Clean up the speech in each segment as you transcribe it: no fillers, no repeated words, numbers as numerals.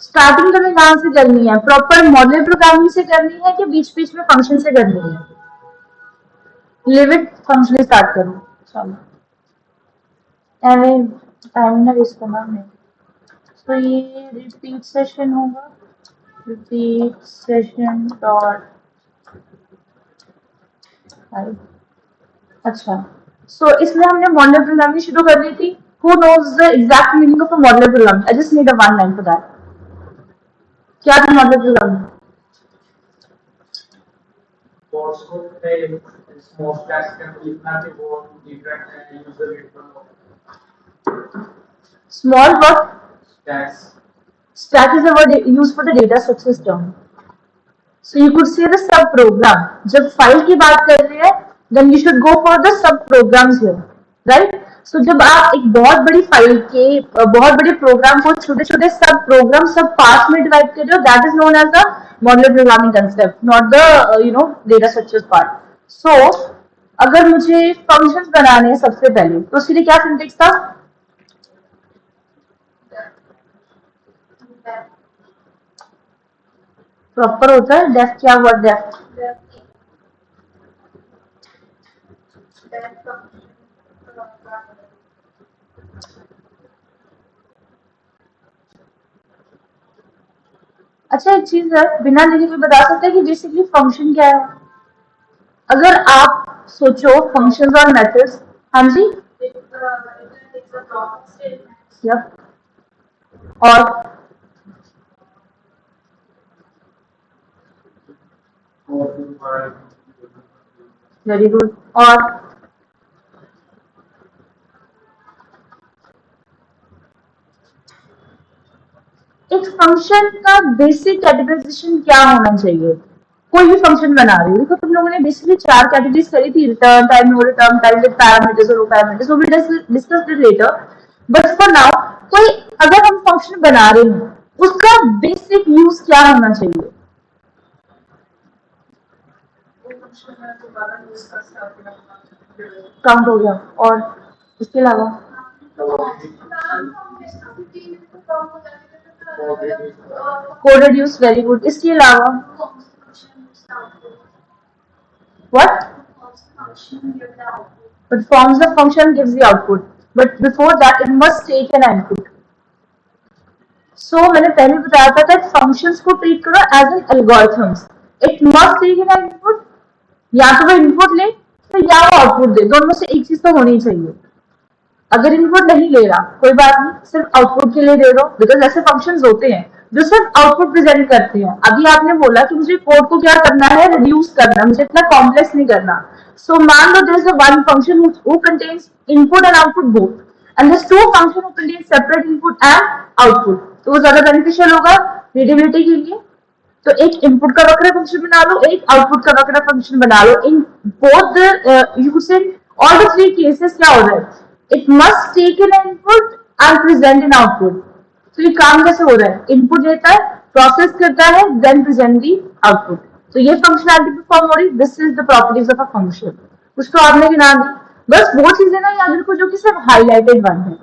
Starting तुम्हें कहाँ से करनी है, प्रॉपर मॉडल प्रोग्रामिंग से करनी है कि बीच बीच में फंक्शन से करनी है? लिव इट फंक्शन स्टार्ट करो। चलो एवं टाइम ना वेस्ट करना है। तो ये रिपीट सेशन होगा, रिपीट सेशन डॉट। अच्छा, सो इसमें हमने मॉडल प्रोग्रामिंग शुरू कर दी थी। Who knows the exact meaning of a model programming? I just need a one line for that. क्या था model programming? Small what? Stack is a word used for the data structures term. So you could say the sub program. जब file की बात कर रहे हैं, then you should go for the sub programs here, right? So जब आप एक बहुत बड़ी फाइल के बहुत बड़े प्रोग्राम को छोटे छोटे सब प्रोग्राम सब पार्ट्स में डिवाइड कर रहे हो, that is known as the modular programming concept, not the data structures part. So अगर मुझे फंक्शंस बनाने हैं सबसे पहले, तो उसके लिए क्या सिंटेक्स था? प्रॉपर होता है डेफ। क्या वर्ड डेफ? अच्छा, एक चीज है, बिना लिखे कोई बता सकता है कि बेसिकली फंक्शन क्या है? अगर आप सोचो फंक्शंस और मेथड्स। हाँ जी। Yep. और वेरी गुड। और एक फंक्शन का बेसिक कैटेगराइजेशन क्या होना चाहिए? कोई भी फंक्शन बना रही हो, देखो तुम लोगों ने बेसिकली चार कैटेगरीज करी थी, return time, no return time, with parameters और नो पैरामीटर्स, वो भी discuss it later. But for now, कोई अगर हम फंक्शन बना रहे हैं, उसका बेसिक यूज क्या होना चाहिए? काउंट हो गया। और इसके अलावा कोडेड यूज, वेरी गुड। इसके अलावा what? Performs the function, gives the output, but before that it must take an input. So मैंने पहले बताया था that functions को treat करो as an algorithms. It must take an input, या तो वो इनपुट ले तो या वो आउटपुट दे, दोनों में से एक चीज तो होनी चाहिए। अगर इनपुट नहीं ले रहा कोई बात नहीं, सिर्फ आउटपुट के लिए दे दो, बिकॉज ऐसे फंक्शंस होते हैं जो सिर्फ आउटपुट प्रेजेंट करते हैं। अभी आपने बोला कि मुझे कोड को क्या करना है, रिड्यूस करना, मुझे इतना कॉम्प्लेक्स नहीं करना। सो मान लो there is a one function who contains input and output both, and this two function who contains separate input and output, तो वो ज्यादा बेनिफिशियल होगा रीडेबिलिटी के लिए। तो एक इनपुट का वक्र फंक्शन बना लो, एक आउटपुट का वक्र फंक्शन बना लो। In both you say all the three cases क्या हो रहा है, it must take an input and present an output. तो ये काम कैसे हो रहा है, इनपुट लेता है, प्रोसेस करता है, देन प्रेजेंट दी आउटपुट। तो ये फंक्शनैलिटी परफॉर्म हो रही, this is the properties of a function. कुछ तो आपने गिना दी, बस वो चीजें ना याद रखो जो कि सिर्फ हाईलाइटेड वन है।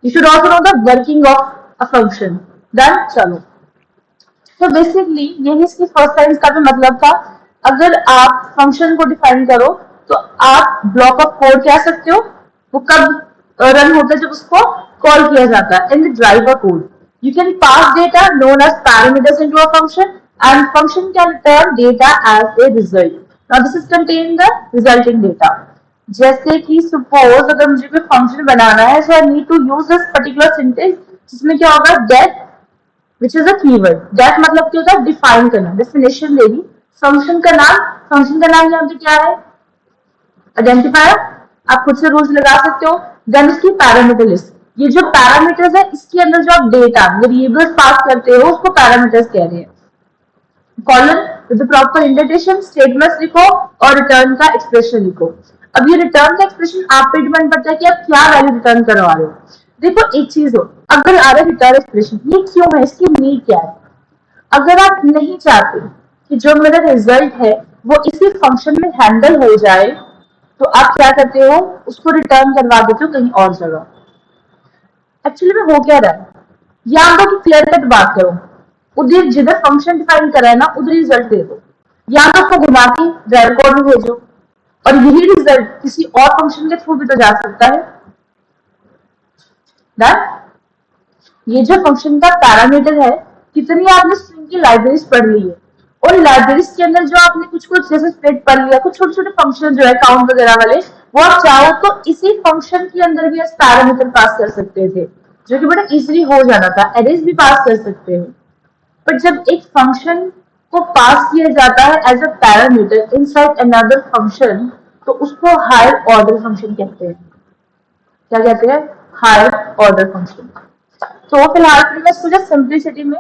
You should also know the working of a function. Done, चलो। तो बेसिकली यही इसकी फर्स्ट लाइन का भी मतलब था। अगर आप फंक्शन को डिफाइन करो तो आप ब्लॉक ऑफ कोड कह सकते हो, वो कब रन होता है, जब उसको कॉल किया जाता है in the driver code. You can pass data known as parameters into a function and function can return data as a result. Now this is contain the resulting data. जैसे कि suppose अगर मुझे कोई function बनाना है, so I need to use this particular syntax, जिसमें क्या होगा, get which is a keyword. That मतलब क्या होता है, डिफाइन करना, डेफिनेशन देनी। फंक्शन का नाम, फंक्शन का नाम यहाँ पे क्या है, आइडेंटिफायर। आप खुद से रूल्स लगा सकते हो। देन उसकी पैरामीटर लिस्ट, ये जो पैरामीटर्स है इसके अंदर जो आप डेटा वेरिएबल्स पास करते हो उसको पैरामीटर्स कह रहे हैं। Colon with proper indentation, statements लिखो और रिटर्न का एक्सप्रेशन लिखो। अब ये रिटर्न का एक्सप्रेशन आप पे डिपेंड करता है कि आप क्या वैल्यू रिटर्न करवा रहे हो। देखो एक चीज हो, अगर आ रहा है रिटर्न एक्सप्रेशन, ये क्यों है, इसकी नीड क्या है? अगर आप नहीं चाहते कि जो मेरा रिजल्ट है वो इसी फंक्शन में हैंडल हो जाए, तो आप क्या करते हो, उसको रिटर्न करवा देते हो कहीं और जगह। एक्चुअली में हो क्या रहा है, या तो कि क्लियर कट बात करो, उधर जिधर फंक्शन डिफाइन करा है ना उधर रिजल्ट दे दो, या तो उसको घुमा के ड्राइवर कोड में भेजो, और यही रिजल्ट किसी और फंक्शन के थ्रू भी तो जा सकता है। दैट ये जो फंक्शन का पैरामीटर है, कितनी आपने स्ट्रिंग की लाइब्रेरीज पढ़ ली है, और लाइब्रेरीज के अंदर जो आपने कुछ कुछ जैसे स्प्लिट पढ़ लिया, कुछ छोटे छोटे फंक्शन जो है काउंट वगैरह वाले, वो आप चाहो तो इसी फंक्शन के अंदर भी पैरामीटर पास कर सकते थे, जो कि बड़ा इजीली हो जाना था। एरेज भी पास कर सकते हैं, बट जब एक फंक्शन को पास किया जाता है as a parameter inside another function, तो उसको हायर ऑर्डर फंक्शन कहते हैं। क्या कहते हैं? Higher order function. तो फिलहाल के लिए मैं इसको जस्ट सिंप्लिसिटी में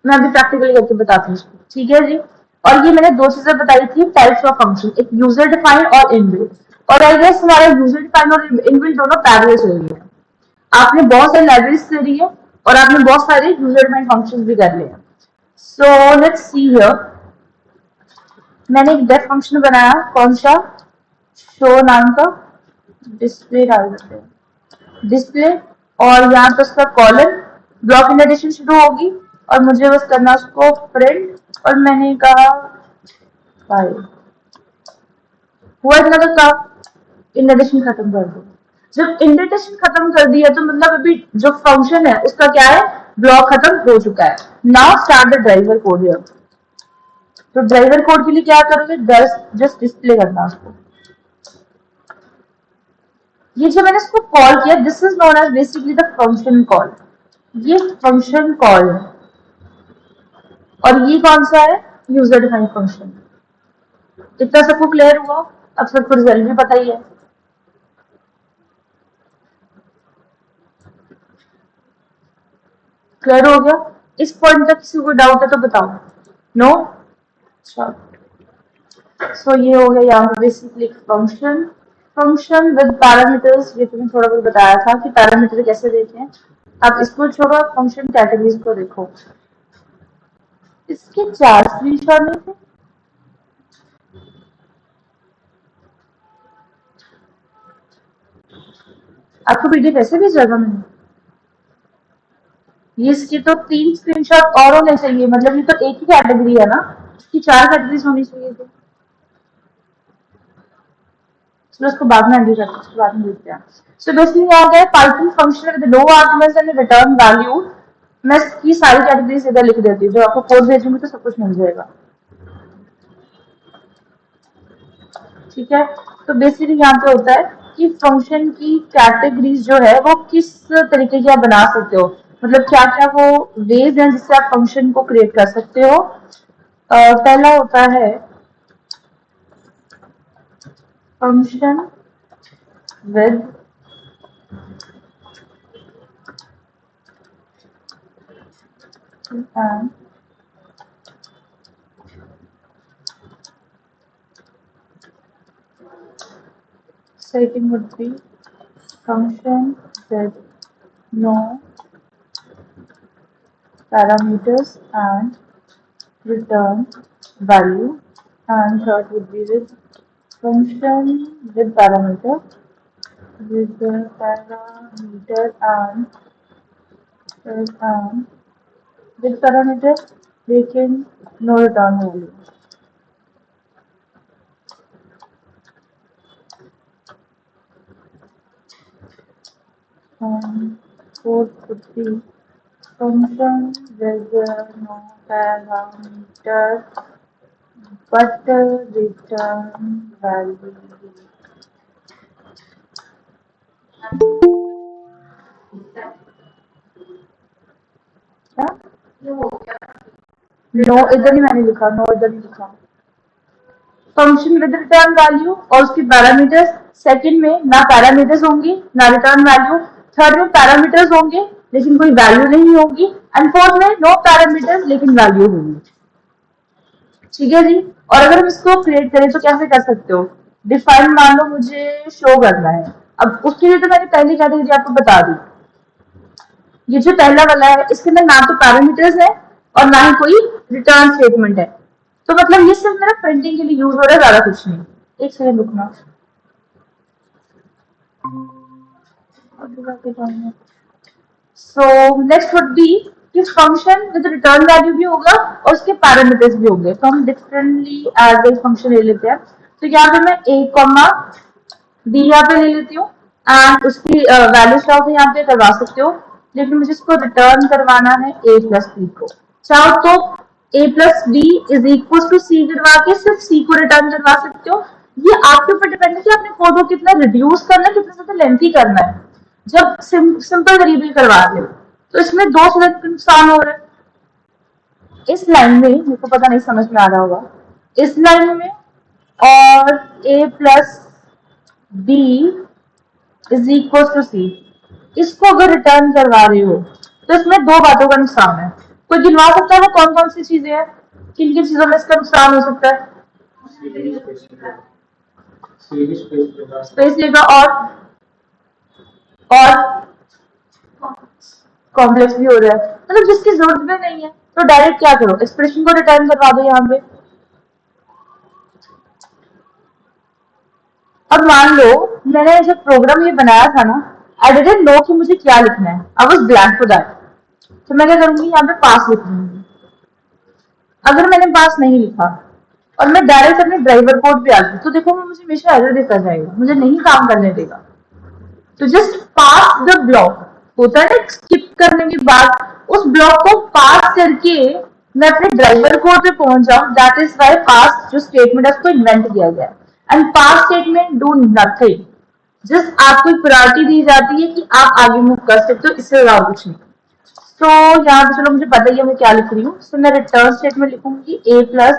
मैं अभी प्रैक्टिकली करके बताती हूँ इसको, ठीक है जी। और ये मैंने दो चीजें बताई थी टाइप्स ऑफ फंक्शन, एक यूजर डिफाइन और इनबिल्ट, और आई गेस हमारा यूजर डिफाइन और इनबिल्ट दोनों पैरेलल चल रही है। आपने बहुत सारी लाइब्रेरीज कर रही है और आपने बहुत सारे यूजर डिफाइन फंक्शंस भी कर लिए हैं। सो लेट्स सी हियर, मैंने एक डेफ फंक्शन बनाया, कौन सा? शो नाम का, डिस्प्ले डाल देते हैं, डिस्प्ले, और यहाँ पे उसका कॉलन ब्लॉक इन एडिशन शुरू होगी, और मुझे बस करना उसको प्रिंट, और मैंने कहा फाइल हुआ इतना तो काम, इंडेंटेशन खत्म कर दो। जब इंडेंटेशन खत्म कर दिया तो मतलब अभी जो फंक्शन है उसका क्या है, ब्लॉक खत्म हो चुका है। Now start the driver code here. तो ड्राइवर कोड के लिए क्या करोगे, जस्ट डिस्प्ले करना उसको। ये जो मैंने इसको कॉल किया, this is known as basically the function call. ये फंक्शन कॉल है, और ये कौन सा है, यूजर डिफाइंड फंक्शन। इतना सबको क्लियर हुआ? अब सबको रिजल्ट भी पता ही है। क्लियर हो गया? इस पॉइंट तक किसी को डाउट है तो बताओ। नो? अच्छा, सो ये हो गया यहाँ पे basically function, function with parameters. ये तुम्हें थोड़ा बहुत बताया था कि पैरामीटर कैसे देते हैं। अब इसको छोड़ो, फंक्शन कैटेगरीज को देखो। इसके 4 स्क्रीनशॉट में थे। आपको पीडीएफ ऐसे भी जगह में, ये इसकी तो 3 स्क्रीनशॉट और होने चाहिए, मतलब ये तो एक ही कैटेगरी है ना, इसकी 4 कैटेगरीज होनी चाहिए थी। चलो उसको बाद में हैंडल करते हैं, उसको बाद में देखते हैं। सो बेसिकली यहाँ गया Python function with no arguments and return value. मैं इसकी सारी कैटेगरीज इधर लिख देती हूँ, जो आपको कोड भेजूंगी तो सब कुछ मिल जाएगा, ठीक है। तो बेसिकली यहाँ पे होता है कि फंक्शन की कैटेगरीज जो है वो किस तरीके की आप बना सकते हो, मतलब क्या क्या वो वेज हैं जिससे आप फंक्शन को क्रिएट कर सकते हो। पहला होता है function with and setting would be function with no parameters and return value, and third would be with function with parameter, with the parameter and with parameter taking no return value. Fourth would be function with no parameter but return value. क्या? No इधर ही मैंने लिखा, no इधर ही लिखा। Function with return value और उसकी parameters, second में ना पैरामीटर्स होंगी ना रिटर्न वैल्यू, थर्ड में पैरामीटर्स होंगे लेकिन कोई वैल्यू नहीं होगी, एंड फोर्थ में नो पैरामीटर्स लेकिन वैल्यू होगी, ठीक है जी। और अगर हम इसको क्रिएट करें तो कैसे कर सकते हो, डिफाइन मान लो मुझे शो करना है, अब उसके लिए तो मैंने पहली कैटेगरी आपको बता दी। ये जो पहला वाला है इसके अंदर ना तो पैरामीटर्स है और ना ही कोई रिटर्न स्टेटमेंट है, तो मतलब ये सिर्फ मेरा प्रिंटिंग के लिए यूज हो रहा है, ज्यादा कुछ नहीं। एक सेकंड रुकना। सो नेक्स्ट वुड बी कि फंक्शन विद रिटर्न वैल्यू भी होगा और उसके पैरामीटर्स भी होंगे, तो हम डिफरेंटली एज ए फंक्शन ले लेते हैं। तो यहाँ पे मैं a कॉमा b यहाँ पे ले लेती हूँ एंड उसकी वैल्यू स्टॉक यहाँ पे करवा सकते हो, लेकिन मुझे इसको रिटर्न करवाना है a प्लस बी को। चाहो तो a plus B is equal to C करवा के सिर्फ c को रिटर्न करवा सकते हो। ये आपके ऊपर डिपेंड है कि आपने कोड को कितना रिड्यूस करना है, कितना ज्यादा लेंथी करना है। जब सिंपल वेरिएबल करवा रहे हो तो इसमें दो तरह के नुकसान हो रहे हैं। इस लाइन में मेरे को पता नहीं समझ में आ रहा होगा, इस लाइन में और a plus B is equal to C, इसको अगर रिटर्न करवा रहे हो तो इसमें दो बातों का नुकसान है। कोई गिनवा सकता है वो कौन कौन सी चीजें हैं, किन किन चीजों में इसका नुकसान हो सकता है? स्पेस लेगा और कॉम्प्लेक्स भी हो रहा है, मतलब जिसकी जरूरत भी नहीं है तो डायरेक्ट क्या करो, एक्सप्रेशन को रिटर्न करवा दो यहाँ पे। अब मान लो मैंने जब प्रोग्राम ये बनाया था ना, आई डिडंट नो कि मुझे क्या लिखना है, I was blank for that. तो मैं क्या करूंगी, यहाँ पे पास लिख दूंगी। अगर मैंने पास नहीं लिखा और मैं डायरेक्ट अपने ड्राइवर कोड पे आ गई तो देखो मुझे हमेशा एरर देता जाएगा, मुझे नहीं काम करने देगा। तो जस्ट पास द ब्लॉक, होता है ना स्किप करने के बाद उस ब्लॉक को पास करके मैं अपने ड्राइवर कोड पे पहुंच जाऊं, दैट इज वाई पास जो स्टेटमेंट है उसको इन्वेंट किया गया है। And pass statement do nothing, just आपको एक प्रायोरिटी दी जाती है कि आप आगे मूव कर सकते हो, इससे ज्यादा कुछ नहीं। तो यहाँ पे चलो मुझे पता ही है मैं क्या लिख रही हूँ, तो मैं रिटर्न स्टेटमेंट लिखूंगी a प्लस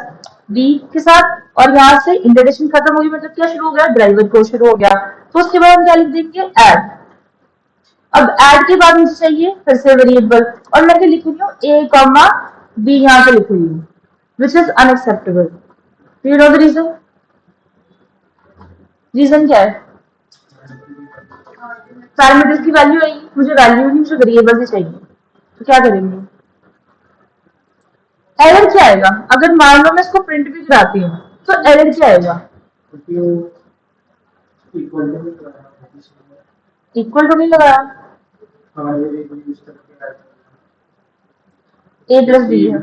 बी के साथ, और यहाँ से इंटरडेशन खत्म होगी, मतलब क्या शुरू हो गया, ड्राइवर को शुरू हो गया। तो उसके बाद हम क्या लिख देंगे, ऐड। अब ऐड के बाद मुझे चाहिए फिर से वेरिएबल, और मैं क्या लिख रही हूँ, a कॉमा बी यहाँ पे लिख रही हूँ, which is unacceptable. You know the reason, reason क्या है? पैरामीटर्स की वैल्यू आएगी, मुझे वैल्यू नहीं, मुझे वेरिएबल ही चाहिए। तो क्या करेंगे, एरर क्या आएगा? अगर मान लो मैं इसको प्रिंट भी कराती हूँ तो एरर क्या आएगा? इक्वल टू नहीं लगाया, ए प्लस बी है,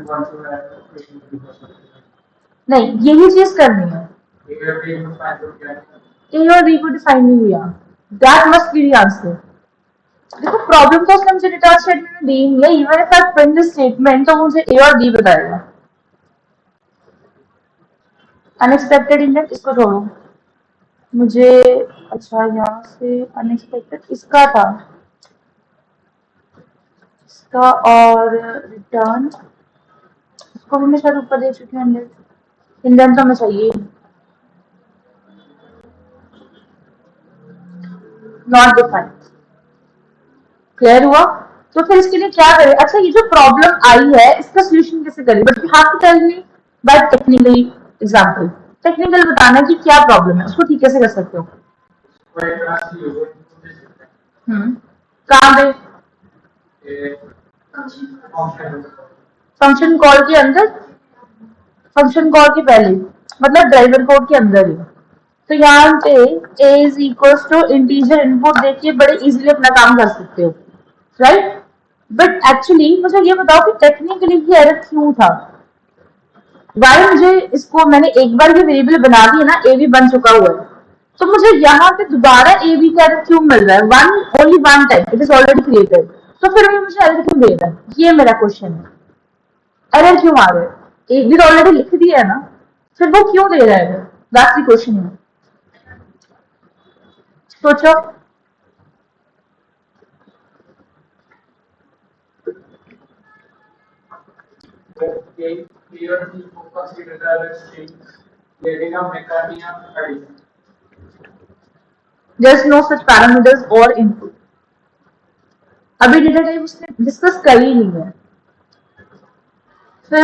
नहीं यही चीज करनी है, ए और बी को डिफाइन नहीं किया, that must be the answer. देखो प्रॉब्लम तो उसने मुझे रिटर्न स्टेटमेंट में दी नहीं है, even if I print this statement तो मुझे ए और बी बताएगा। अनएक्सपेक्टेड इंडेंट इसको छोड़ो, मुझे अच्छा यहाँ से अनएक्सपेक्टेड इसका था, इसका और रिटर्न, इसको भी मैं शायद ऊपर दे चुकी हूँ, इंडेंट तो हमें चाहिए, नॉट डिफाइंड। क्लियर हुआ? तो फिर इसके लिए क्या करें? अच्छा ये जो प्रॉब्लम आई है इसका सोल्यूशन कैसे करें, but you have to tell me by technically example, technical बताना कि क्या प्रॉब्लम है, उसको ठीक कैसे कर सकते हो। कहाँ पे? फंक्शन कॉल के अंदर, फंक्शन कॉल के पहले, मतलब ड्राइवर कोड के अंदर ही। तो यहाँ पे a is equal to integer input देखिए बड़े इजीली अपना काम कर सकते हो, राइट? बट एक्चुअली मुझे ये बताओ कि टेक्निकली ये एरर क्यों था, वाई मुझे इसको, मैंने एक बार ये वेरिएबल बना दिया ना, ए भी बन चुका हुआ है, तो मुझे यहाँ पे दोबारा ए बी का एरर क्यों मिल रहा है, one only one time, it is already created, तो फिर भी मुझे एरर क्यों दे रहा है, ये मेरा क्वेश्चन है। एरर क्यों आ रहा है, एक भी ऑलरेडी लिख दिया है ना, फिर वो क्यों दे रहा है, दैट्स द क्वेश्चन है। सोचो, there's no such parameters or input, अभी डेटा टाइप उसने डिस्कस कर ही नहीं है। फिर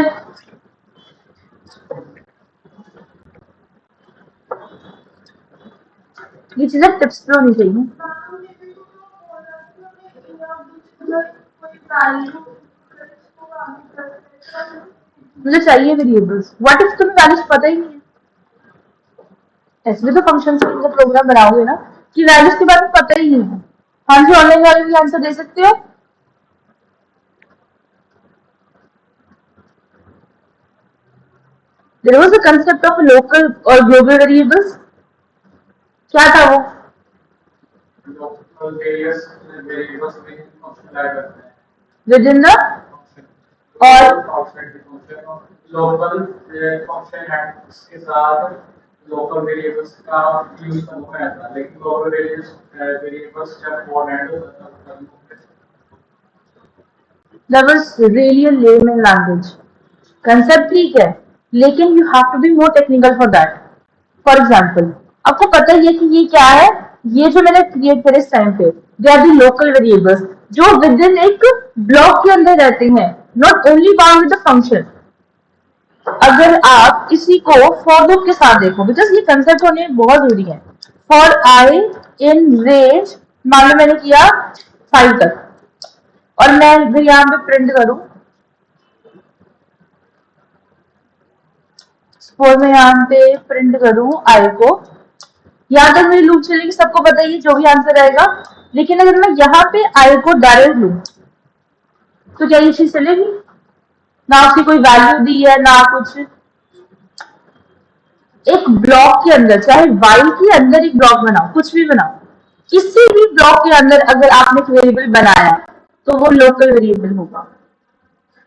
ये चीजें टिप्स पे होनी चाहिए। मुझे चाहिए वेरिएबल्स, व्हाट इफ तुम्हें वैल्यूज पता ही नहीं है, ऐसे भी तो फंक्शन से प्रोग्राम बनाओगे ना कि वैल्यूज के बारे में पता ही नहीं है, हाँ जी, ऑनलाइन वाले भी आंसर दे सकते हो। There was a concept of local और ग्लोबल वेरिएबल्स। क्या था वो? लोकल वेरियस वेरिएबल्स में फंक्शन ऐड करते हैं विद इन द और आउटसाइड के फंक्शन लोकल फंक्शन ऐड के साथ लोकल वेरिएबल्स का यूज करना है, लेकिन ग्लोबल वेरिएबल्स जब कोड ऐड होता है that was really a layman language. Concept ठीक है, लेकिन you have to be more technical for that. For example, आपको पता ही है कि ये क्या है। ये जो मैंने क्रिएट करे इस टाइम पे, they are the local variables जो विद इन एक ब्लॉक के अंदर रहते हैं, not only bound with the function. अगर आप इसी को फॉर लूप के साथ देखो, बिकॉज ये कंसेप्ट होने बहुत जरूरी है। फॉर आई इन रेंज, मान लो मैंने किया 5 तक, और मैं अगर यहाँ पे प्रिंट करूं, सपोज मैं यहाँ पे प्रिंट करूं आई को, यहाँ तक मेरी लूप चलेगी, सबको पता ही जो भी आंसर आएगा। लेकिन अगर मैं यहाँ पे आई को डायरेक्ट लूं, तो क्या ये चीज चलेगी? ना उसकी कोई वैल्यू दी है ना कुछ। एक ब्लॉक के अंदर, चाहे वाइल के अंदर एक ब्लॉक बनाओ, कुछ भी बनाओ, किसी भी ब्लॉक के अंदर अगर आपने एक वेरिएबल बनाया तो वो लोकल वेरिएबल होगा,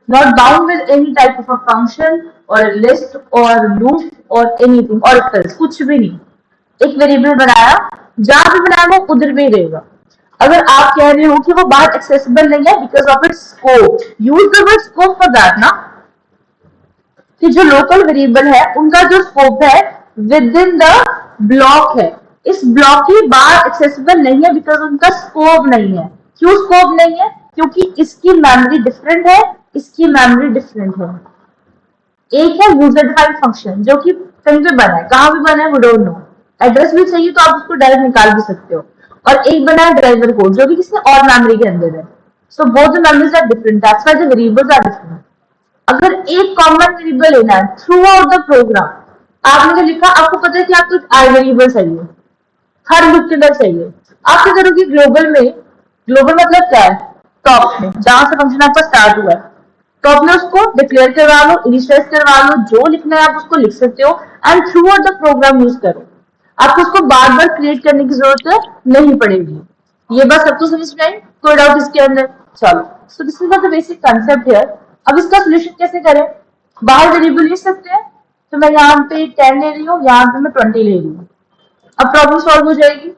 not bound with any type of a function और लिस्ट और लूप और एनीथिंग और कुछ भी नहीं। एक वेरिएबल बनाया, जहां भी बनाया वो उधर भी रहेगा। अगर आप कह रहे हो कि वो बाहर एक्सेसिबल नहीं है because of its scope, use the word scope for that ना, कि जो लोकल वेरिएबल है उनका जो स्कोप है विद इन द ब्लॉक है, इस ब्लॉक के बाहर एक्सेसिबल नहीं है बिकॉज उनका स्कोप नहीं है। क्यों स्कोप नहीं है? क्योंकि इसकी मेमोरी डिफरेंट है, इसकी मेमोरी डिफरेंट है। एक है यूजर डिफाइंड फंक्शन जो कि कहीं पे बना है, कहाँ पे बना है वो डोंट नो, एड्रेस भी चाहिए तो आप उसको डायरेक्ट निकाल भी सकते हो। और एक बना है ड्राइवर कोड जो कि किसी और मेमोरी के अंदर है। So both the memories are different, that's why the variables are different. अगर एक कॉमन वेरिएबल लेना है थ्रू आउट द प्रोग्राम, आपने जो लिखा, आपको पता है कि आपको एक आई वेरिएबल चाहिए, हर लूप के अंदर चाहिए। आप क्या करोगे ग्लोबल में? ग्लोबल मतलब क्या है? टॉप में जहां से फंक्शन आपका स्टार्ट हुआ है, टॉप में उसको डिक्लेयर करवा लो, इनिशियलाइज करवा लो, जो लिखना है आप उसको लिख सकते हो, and through out the program use करो। आपको उसको बार बार क्रिएट करने की जरूरत नहीं पड़ेगी। ये बात सबको समझ में आई? कोई डाउट इसके अंदर? चलो, सो this is the basic concept here. अब इसका सोल्यूशन कैसे करें? बाहर वेरिएबल लिख सकते हैं, तो मैं यहाँ पे 10 ले रही हूँ, यहाँ पे मैं 20 ले रही हूँ। अब प्रॉब्लम सॉल्व हो जाएगी।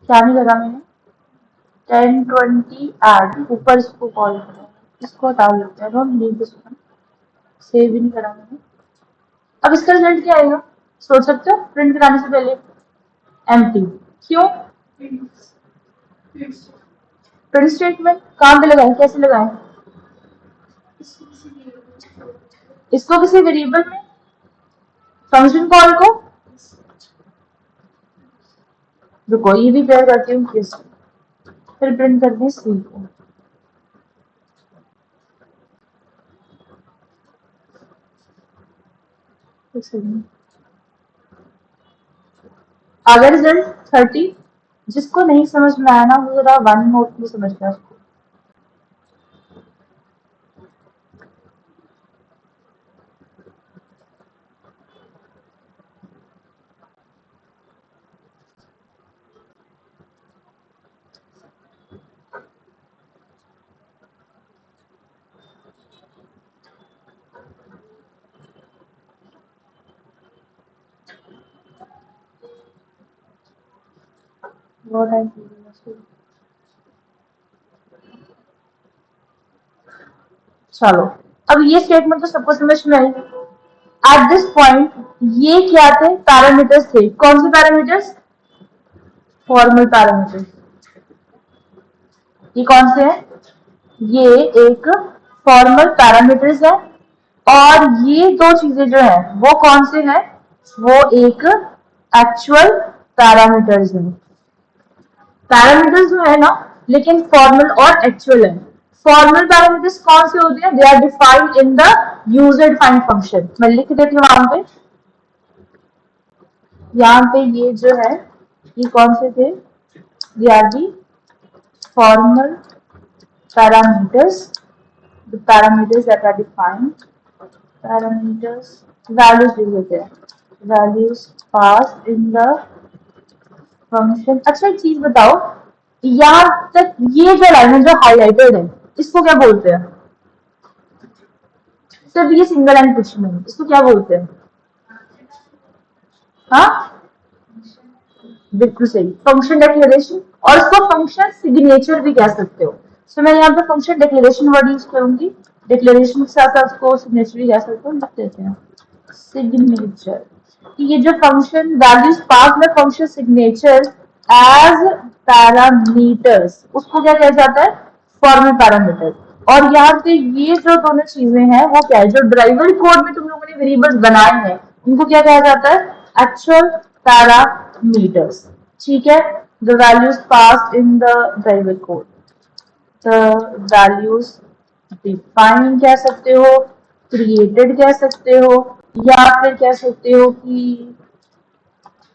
क्या नहीं करा मैंने? 10 20 ऐड, ऊपर इसको कॉल करो, इसको हटा लेते हैं, don't need this one. Save भी नहीं करा मैंने। अब इसका रिजल्ट क्या आएगा? सोच सकते हो प्रिंट कराने से पहले? एम्प्टी। क्यों? प्रिंट स्टेटमेंट कहाँ पे लगाएं, कैसे लगाएं? इसको किसी वेरिएबल में, फंक्शन कॉल को, रुको ये भी पेयर करती हूँ किस, फिर प्रिंट कर दें सी को। आ गया रिजल्ट 30। जिसको नहीं समझ में आया ना वो जरा वन नोट में समझना उसको। चलो, अब ये स्टेटमेंट तो सबको समझ में आई। एट दिस पॉइंट ये क्या थे? पैरामीटर्स थे। कौन से पैरामीटर्स? Formal parameters. ये कौन से हैं? ये एक फॉर्मल पैरामीटर्स है, और ये दो चीजें जो है वो कौन से हैं? वो एक एक्चुअल पैरामीटर्स है। पैरामीटर्स जो है ना, लेकिन फॉर्मल और एक्चुअल है। फॉर्मल पैरामीटर्स कौन से होते हैं? They are defined in the user defined function. मैं लिख देती हूँ वहां पे, यहाँ पे ये जो है ये कौन से थे, ये are the formal parameters, the parameters that are defined, parameters values लिख देते हैं, values pass in the function. अच्छा एक चीज बताओ, यहाँ तक ये जो लाइन है जो हाईलाइटेड है इसको क्या बोलते हैं? सिर्फ ये सिंगल लाइन पूछ रही हूँ, इसको क्या बोलते हैं? हाँ बिल्कुल सही, फंक्शन डिक्लेरेशन, और इसको फंक्शन सिग्नेचर भी कह सकते हो। सो मैं यहाँ पे फंक्शन डिक्लेरेशन वर्ड यूज करूंगी, डिक्लेरेशन के साथ साथ उसको सिग्नेचर भी कह सकते हो, लिख देते हैं सिग्नेचर। ये जो फंक्शन वैल्यूज पास में फंक्शन सिग्नेचर एज पैरामीटर्स, उसको क्या कहा जाता है? Formal parameter. और यहाँ पे ये जो दोनों चीजें हैं वो क्या है, जो ड्राइवर कोड में तुम लोगों ने वेरिएबल्स बनाए हैं उनको क्या कहा जाता है? Actual parameters. ठीक है, the values pass in the driver code, the values define कह सकते हो, क्रिएटेड कह सकते हो, या फिर कह सकते हो कि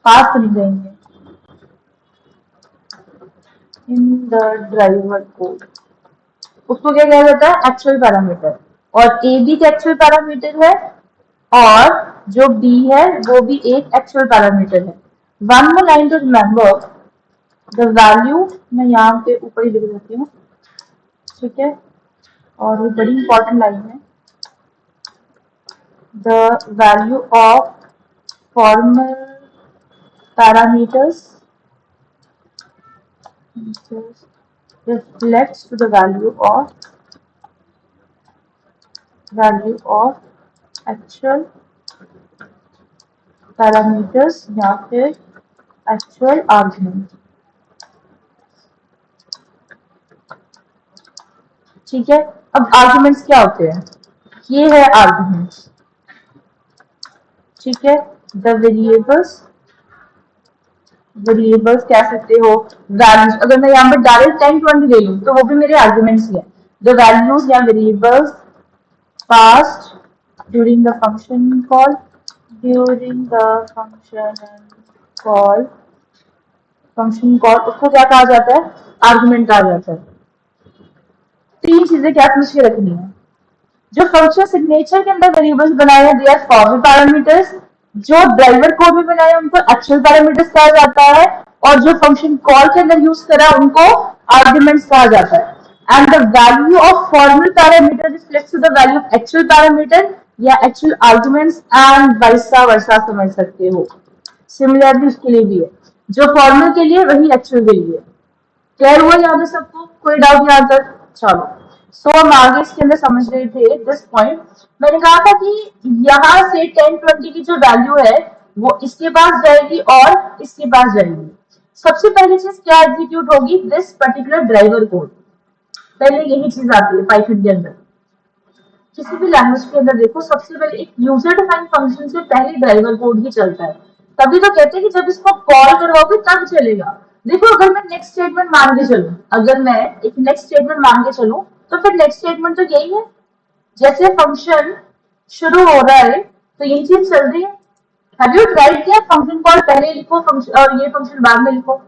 पास नहीं करेंगे इन द ड्राइवर कोड, उसको क्या कहा जाता है? Actual parameter. और ए भी एक एक्चुअल पैरामीटर है और जो बी है वो भी एक एक्चुअल पैरामीटर है। One more line to remember, the value मैं यहाँ पे ऊपर ही लिख देती हूँ, ठीक है, और ये बड़ी इंपॉर्टेंट लाइन है, the value of formal parameters reflects to the value of actual parameters या फिर actual argument। ठीक है, अब आर्ग्यूमेंट्स क्या होते हैं? ये है आर्ग्यूमेंट्स, ठीक है, द वेरिएबल्स कह सकते हो, वैल्यूज। अगर मैं यहाँ पर डायरेक्ट 10 20 ले लूँ तो वो भी मेरे आर्ग्यूमेंट्स ही है। द वैल्यूज या variables passed during the function call, function call उसको क्या कहा जाता है? आर्गुमेंट कहा जाता है। तीन चीजें क्या समझ के रखनी है, जो फंक्शन सिग्नेचर के अंदर वेरिएबल्स बनाए हैं दे आर फॉर्मल पैरामीटर्स, जो ड्राइवर कोड में बनाए हैं उनको एक्चुअल पैरामीटर्स कहा जाता है, और जो फंक्शन कॉल के अंदर यूज करा उनको आर्गुमेंट्स कहा जाता है। And the value of formal parameter reflects to the value of actual parameter या एक्चुअल आर्गुमेंट्स एंड वैसा वैसा समझ सकते हो। सिमिलरली उसके लिए भी है, जो फॉर्मल के लिए वही एक्चुअल के लिए। क्लियर हुआ यहाँ पे सबको? कोई डाउट यहाँ तक? चलो, सो हम आगे इसके अंदर समझ रहे थे दिस पॉइंट। मैंने कहा था कि यहाँ से 10 20 की जो वैल्यू है वो इसके पास जाएगी और इसके पास जाएगी। सबसे पहली चीज क्या एग्जीक्यूट होगी? This particular driver code. पहले यही चीज आती है पाइथन के अंदर, किसी भी लैंग्वेज के अंदर देखो, सबसे पहले एक यूजर डिफाइंड फंक्शन से पहले ड्राइवर कोड ही चलता है। तभी तो कहते हैं कि जब इसको कॉल करवाओगे तब चलेगा। देखो, अगर मैं नेक्स्ट स्टेटमेंट मान के चलूं, अगर मैं एक नेक्स्ट स्टेटमेंट मान के चलूं तो फिर नेक्स्ट स्टेटमेंट तो यही है। जैसे फंक्शन शुरू हो रहा है तो यही चीज चल रही है। हैव यू ट्राई किया? फंक्शन कॉल पहले लिखो फंक्शन और ये फंक्शन बाद में लिखो,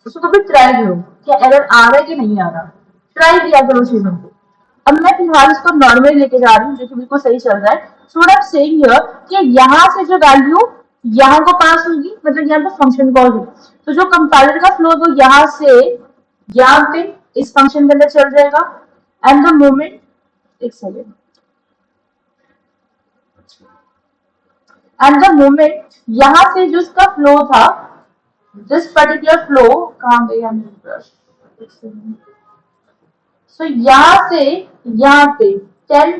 उसको कभी ट्राई करो क्या एरर आ रहा है कि नहीं आ रहा। ट्राई किया करो चीजों को। अब मैं फिलहाल इसको नॉर्मली लेके जा रही हूँ जो कि बिल्कुल सही चल रहा है। So what I am saying here कि यहाँ से जो वैल्यू यहाँ को पास होगी, मतलब यहाँ पे फंक्शन कॉल है, तो जो कंपाइलर का फ्लो वो यहाँ से यहाँ पे इस फंक्शन के अंदर चल जाएगा। एंड द मोमेंट, एक सेकेंड, एंड द मोमेंट यहाँ से जो इसका फ्लो था, दिस पर्टिकुलर फ्लो कहाँ गया ब्रश, सो यहाँ से यहाँ पे 10,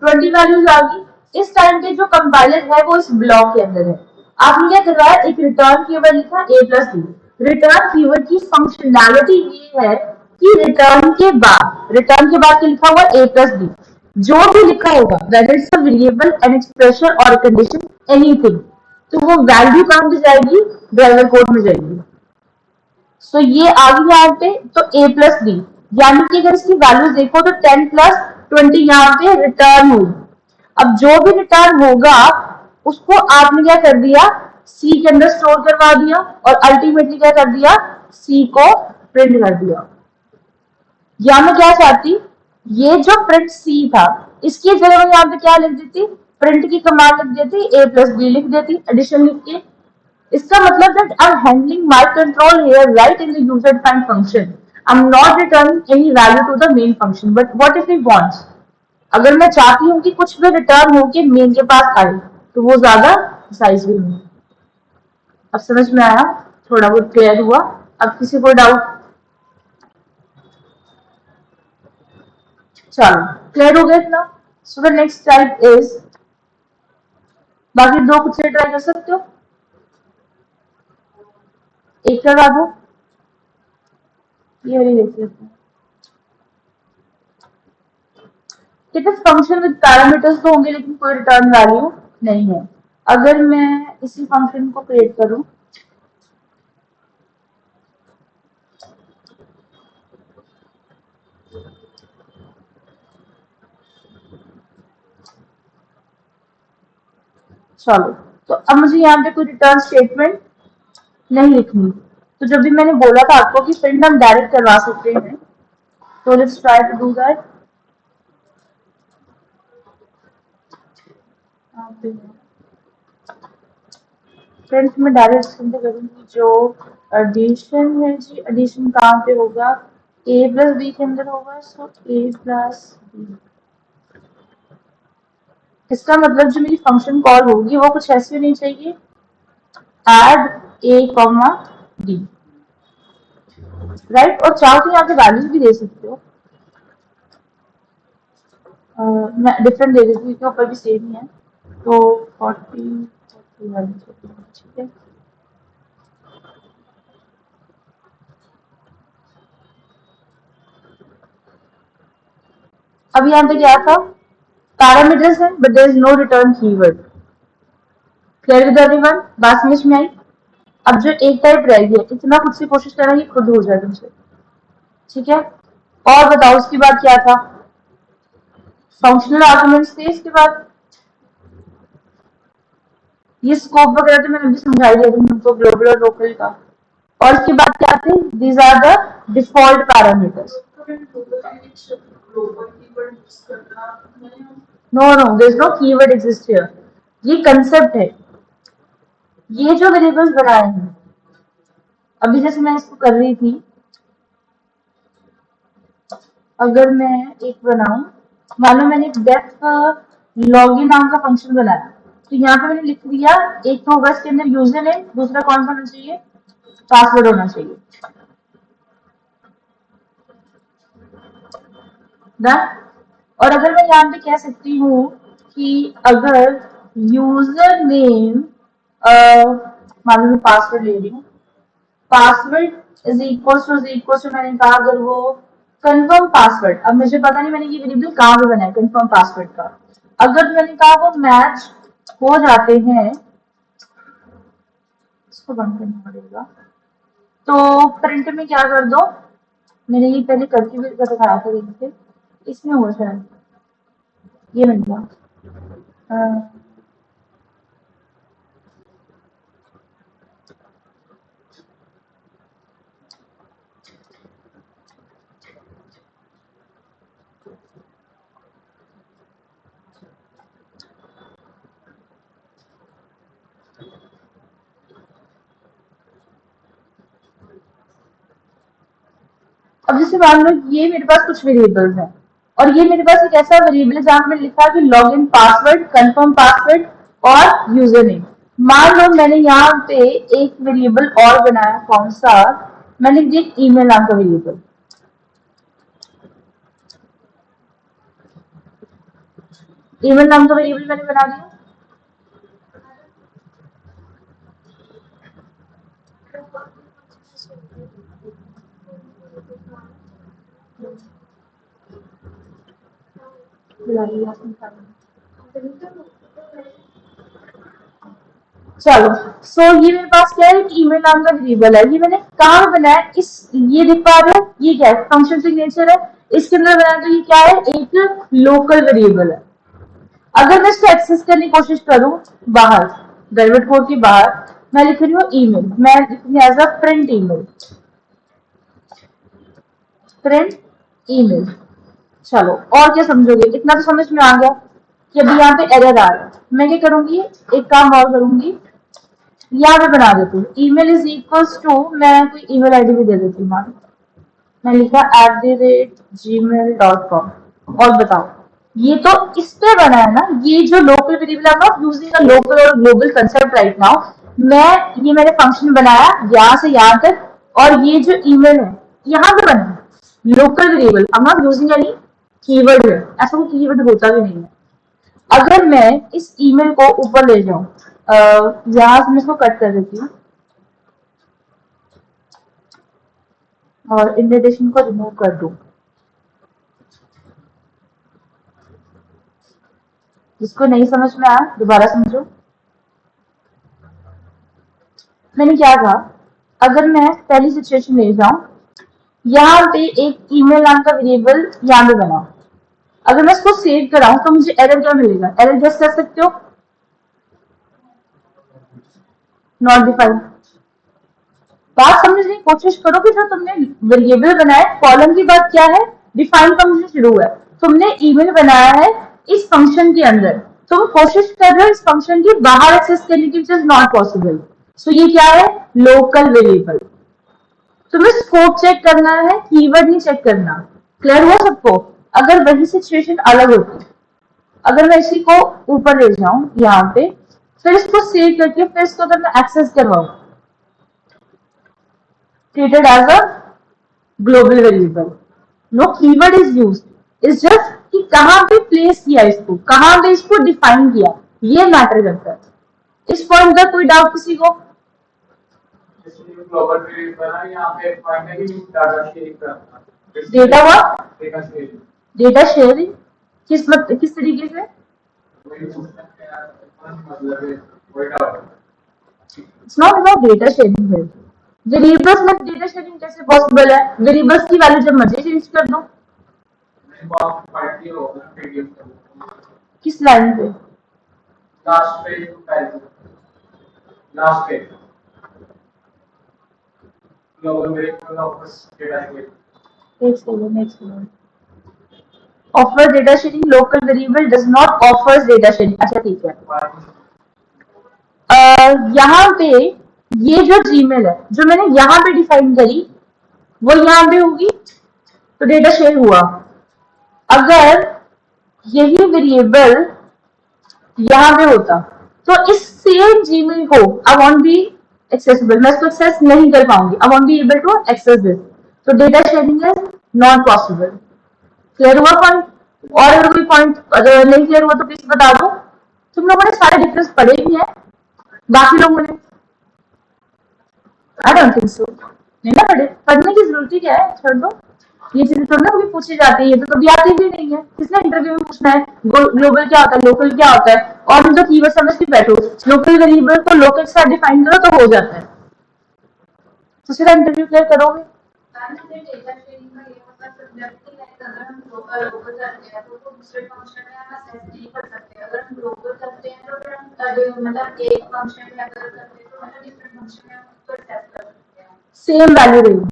20 वैल्यूज आ गई। इस टाइम पे जो कंपाइलर है वो इस ब्लॉक के अंदर है। आपने क्या कर रहा है? एक रिटर्न कीवर्ड लिखा a plus D. Return keyword की फंक्शनैलिटी ये है कि रिटर्न के बाद क्या लिखा हुआ? a plus D. जो भी लिखा होगा whether it's a variable, an expression और कंडीशन, एनीथिंग, तो वो वैल्यू कहाँ पे जाएगी? ड्राइवर कोड में जाएगी। सो ये आ गई यहाँ पे तो a प्लस डी, यानी कि अगर इसकी वैल्यू देखो तो 10 प्लस 20 यहाँ पे रिटर्न होगी। अब जो भी रिटर्न होगा उसको आपने क्या कर दिया? सी के अंदर स्टोर करवा दिया और अल्टीमेटली क्या कर दिया, सी को प्रिंट कर दिया। या मैं क्या चाहती, ये जो प्रिंट सी था इसकी जगह मैं यहाँ पे क्या लिख देती, प्रिंट की कमांड लिख देती, a प्लस बी लिख देती एडिशन लिख के। इसका मतलब that I'm handling my control here right in the user defined function. I'm not returning any value to the main function. But what if we want? अगर मैं चाहती हूँ कि कुछ भी रिटर्न हो के मेन के पास आए तो वो ज्यादा साइज भी नहीं। अब समझ में आया, थोड़ा बहुत क्लियर हुआ। अब किसी को डाउट? चलो क्लियर हो गया इतना। So the next type is, बाकी दो खुद से ट्राई कर सकते हो, एक लगा दो, ये वाली देख लेते हैं। ठीक है, फंक्शन विद पैरामीटर्स तो होंगे लेकिन कोई रिटर्न वैल्यू नहीं है। अगर मैं इसी फंक्शन को क्रिएट करूं, चलो तो अब मुझे यहाँ पे कोई रिटर्न स्टेटमेंट नहीं लिखनी। तो जब भी मैंने बोला था आपको कि प्रिंट हम डायरेक्ट करवा सकते हैं, तो let's try to do that. Print में डायरेक्ट करूंगी, जो एडिशन है जी, एडिशन कहाँ पे होगा, a प्लस बी के अंदर होगा। सो a प्लस बी, इसका मतलब जो मेरी फंक्शन कॉल होगी वो कुछ ऐसी होनी चाहिए, add a comma D, right. और चाहो तो यहाँ पे वैल्यूज भी दे सकते हो, मैं डिफरेंट दे देती हूँ क्योंकि ऊपर भी सेम ही है। तो 40 ठीक है। अब यहाँ पे क्या था, पैरामीटर्स है but there is no return keyword. Clear with everyone, बात समझ में आई? अब जो एक टाइप रह गया, इतना खुद से कोशिश करना कि खुद हो जाए तुमसे, ठीक है। और बताओ उसके बाद क्या था, फंक्शनल आर्गुमेंट्स थे। इसके बाद ये स्कोप वगैरह तो मैंने अभी समझाई दिया तुमको, ग्लोबल और लोकल का। और इसके बाद क्या थे, these are the default parameters. No no, there is no keyword exist here, ये कंसेप्ट है। ये जो वेरिएबल्स बनाए हैं, अभी जैसे मैं इसको कर रही थी, अगर मैं एक बनाऊं, मान लो मैंने एक डेफ लॉगिन नाम का फंक्शन बनाया, तो यहाँ पे मैंने लिख दिया, एक तो होगा इसके अंदर यूजर नेम, दूसरा कौन सा होना चाहिए, पासवर्ड होना चाहिए। डन। और अगर मैं यहाँ पे कह सकती हूँ कि अगर यूजर नेम, मान लो मैं पासवर्ड ले रही हूँ, पासवर्ड इज इक्वल टू मैंने कहा अगर वो कंफर्म पासवर्ड, अब मुझे पता नहीं मैंने ये वेरिएबल कहाँ पे बनाया कंफर्म पासवर्ड का, अगर मैंने कहा वो मैच हो जाते हैं, इसको बंद करना पड़ेगा, तो प्रिंट में क्या कर दो, मैंने ये पहले करके भी दिखाया था, देखिए इसमें हो शायद, ये बन गया। अब जैसे मान लो ये मेरे पास कुछ वेरिएबल्स हैं और ये मेरे पास एक ऐसा वेरिएबल है जहां मैंने लिखा है कि log in password, confirm password और यूजर नेम। मान लो मैंने यहाँ पे एक वेरिएबल और बनाया, कौन सा, मैंने लिख ईमेल नाम का वेरिएबल। ईमेल नाम का वेरिएबल मैंने बना दिया। चलो, सो ये मेरे पास क्या है, ईमेल नाम का वेरिएबल है, ये मैंने कहाँ बनाया, इस, ये दिख पा रहे हो, ये क्या है, फंक्शन सिग्नेचर है, इसके अंदर बनाया, तो ये क्या है, एक लोकल वेरिएबल है। अगर मैं इसको एक्सेस करने की कोशिश करूं बाहर, गैजेट कोड के बाहर, मैं लिख रही हूँ ईमेल, मैं लिख रही हूँ as a print email, print email. चलो और क्या समझोगे, इतना तो समझ में आ गया कि अभी यहाँ पे एरर आ रहा है। मैं क्या करूंगी, एक काम और करूंगी, यहाँ पे बना देती हूँ ईमेल इज इक्वल्स टू, मैं कोई ईमेल आईडी भी दे देती हूँ मान, मैं लिखा @gmail.com। और बताओ, ये तो इस पे बना है ना, ये जो लोकल वेरिएबल है, नॉट यूजिंग अ लोकल और ग्लोबल कंसेप्ट राइट नाउ। मैंने फंक्शन बनाया यहाँ से यहाँ तक, और ये जो ईमेल है यहाँ पे बना है local variable, I am not using any keyword है, ऐसा कोई कीवर्ड होता भी नहीं है। अगर मैं इस ईमेल को ऊपर ले जाऊं, यहाँ से मैं इसको कट कर देती हूँ और इंडेंटेशन को रिमूव कर दूं, जिसको नहीं समझ में आया दोबारा समझो। मैंने क्या कहा, अगर मैं पहली सिचुएशन ले जाऊं, यहाँ पे एक ईमेल नाम का वेरिएबल यहाँ पे बना, अगर मैं इसको सेव कराऊं तो मुझे एरर क्या मिलेगा, एरर गेस कर सकते हो, नॉट डिफाइंड। बात समझने की कोशिश करो कि जो तुमने वेरिएबल बनाया, कॉलम की बात क्या है, डिफाइन फंक्शन शुरू है, तुमने ईमेल बनाया है इस फंक्शन के अंदर, तुम कोशिश कर रहे हो इस फंक्शन की बाहर एक्सेस करने की, विच इज नॉट पॉसिबल। सो ये क्या है, लोकल वेरिएबल। तुम्हें स्कोप चेक करना है, कीवर्ड नहीं चेक करना। क्लियर हो सबको? अगर वही सिचुएशन अलग होती, अगर मैं इसी को ऊपर ले जाऊं यहाँ पे, फिर इसको सेव करके फिर इसको अगर मैं access करवाऊं, treated as a global variable, no keyword is used, it's just कि कहाँ पे प्लेस किया इसको, कहाँ पे इसको डिफाइन किया, ये मैटर करता है। इस पॉइंट का कोई डाउट किसी को? ग्लोबल वेरिएबल है, यहाँ पे फाइनली डाटा शेयरिंग करना, डेटा हुआ, डेटा शेयरिंग, डेटा शेयरिंग किस तरीके से? वही पूछ सकते हैं मतलब है वही doubt. It's not about data sharing है, वेरिएबल्स में डेटा शेयरिंग कैसे पॉसिबल है, वेरिएबल्स की वैल्यू जब मर्जी चेंज कर दो। आप फाइनली होगा पीडीएफ किस लाइन पे? लास्ट पेज पहले, last page global variable offers data sharing. एक सेकंड, एक second. Offer data sharing, local variable does not offers data sharing. अच्छा ठीक है। यहाँ पे ये जो जीमेल है जो मैंने यहाँ पे डिफाइन करी, वो यहाँ पे होगी तो डेटा शेयर हुआ। अगर यही वेरिएबल यहाँ पे होता तो इस सेम जीमेल को आई वॉन्ट बी एक्सेसिबल, मैं इसको एक्सेस नहीं कर पाऊंगी, I won't be able to access this, तो data sharing is not possible. Clear हुआ पॉइंट? और अगर कोई पॉइंट अगर नहीं क्लियर हुआ तो प्लीज बता दो। तुम लोगों ने सारे डिफरेंस पढ़े भी हैं, बाकी लोगों ने आई डोंट थिंक सो, नहीं ना पढ़े, पढ़ने की जरूरत ही क्या है, छोड़ दो। ये चीजें थोड़ी ना कभी पूछी जाती है, ये तो कभी आती भी नहीं है, किसने इंटरव्यू में पूछना है ग्लोबल क्या होता है, लोकल क्या होता है, और तुम तो कीवर्ड समझ के बैठो, लोकल वेरिएबल को लोकल के साथ डिफाइन करो तो हो जाता है, तो सीधा इंटरव्यू क्लियर करोगे। सेम वैल्यू रहेगी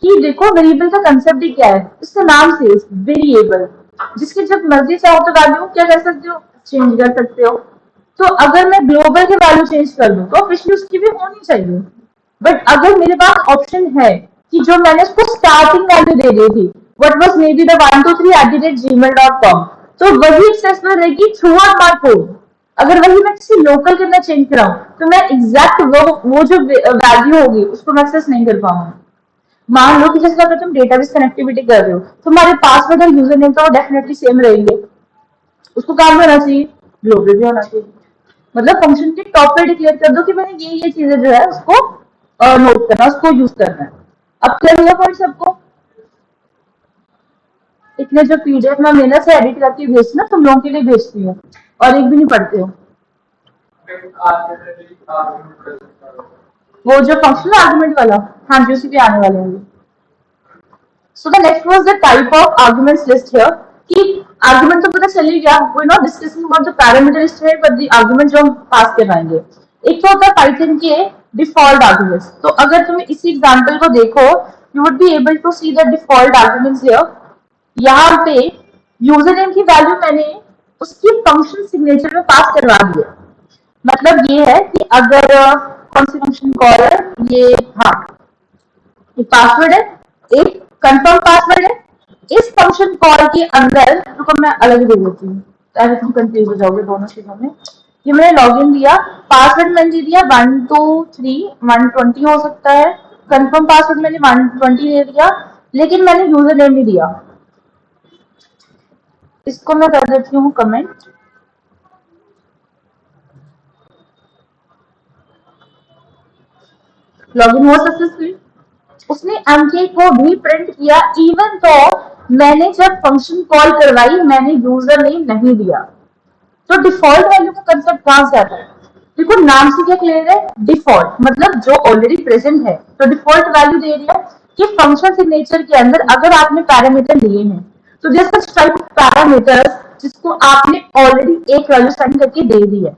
कि देखो वेरिएबल का कंसेप्ट ही क्या है, इसका नाम से वेरिएबल, जिसकी जब मर्जी चाहो तो वैल्यू क्या कर सकते हो, चेंज कर सकते हो। तो अगर मैं ग्लोबल की वैल्यू चेंज कर दूं तो ऑब्वियसली उसकी भी होनी चाहिए, बट अगर मेरे पास ऑप्शन है कि जो मैंने उसको स्टार्टिंग वैल्यू दे दी थी, what was may be the 123@gmail.com, तो वही एक्सेसिबल रहेगी थ्रू आउट माय कोड। अगर वही मैं किसी लोकल के अंदर चेंज कराऊं तो मैं एग्जैक्ट वो जो वैल्यू होगी उसको मैं एक्सेस नहीं कर पाऊंगी। मान लो कि जैसे अगर तुम डेटाबेस कनेक्टिविटी कर रहे हो, तुम्हारे पासवर्ड और यूजर नेम तो डेफिनेटली सेम रहेंगे, उसको काम होना चाहिए, ग्लोबल भी होना चाहिए। मतलब फंक्शन के टॉप पे डिक्लेयर कर दो कि मैंने ये चीजें जो है उसको नोट करना, उसको यूज करना है। अब क्या हुआ पॉइंट सबको? इतने जो पीडीएफ मैं मेहनत से एडिट करके भेजती ना तुम लोगों के लिए भेजती हूँ, और एक भी नहीं पढ़ते हो। वो जो फंक्शनल आर्गुमेंट वाला, हाँ जी उसी पे आने वाले होंगे। So the next was the type of arguments list here. कि आर्गुमेंट तो पता चल ही गया, we not discussing about the parameter state but the argument जो हम पास करवाएंगे। एक तो होता है पाइथन के डिफॉल्ट आर्गुमेंट्स। तो अगर तुम इसी एग्जांपल को देखो, you would be able to see the default arguments here. यहाँ पे यूजर नेम की वैल्यू मैंने उसकी फंक्शन सिग्नेचर में पास करवा दी है। मतलब ये है कि अगर कौन सी फंक्शन कॉल है ये, हाँ ये पासवर्ड है, एक कंफर्म पासवर्ड है। इस फंक्शन कॉल के अंदर, रुको मैं अलग दे देती हूँ ताकि तुम कंफ्यूज हो जाओगे दोनों चीजों में। ये मैंने लॉगिन दिया, पासवर्ड मैंने दे दिया 123 120 हो सकता है, कंफर्म पासवर्ड मैंने 120 दे दिया, लेकिन मैंने यूजर नेम नहीं दिया। इसको मैं कर देती हूँ कमेंट। लॉगिन हुआ सक्सेसफुली, उसने एमके को भी प्रिंट किया, इवन तो मैंने जब फंक्शन कॉल करवाई मैंने यूजर नेम नहीं दिया। तो डिफॉल्ट वैल्यू का कंसेप्ट कहां से आता है? देखो नाम से क्या क्लियर है, डिफॉल्ट मतलब जो ऑलरेडी प्रेजेंट है। तो डिफॉल्ट वैल्यू दे दिया कि फंक्शन सिग्नेचर के अंदर अगर आपने पैरामीटर लिए हैं तो there such type of parameters जिसको आपने ऑलरेडी एक वैल्यू साइन करके दे दी है।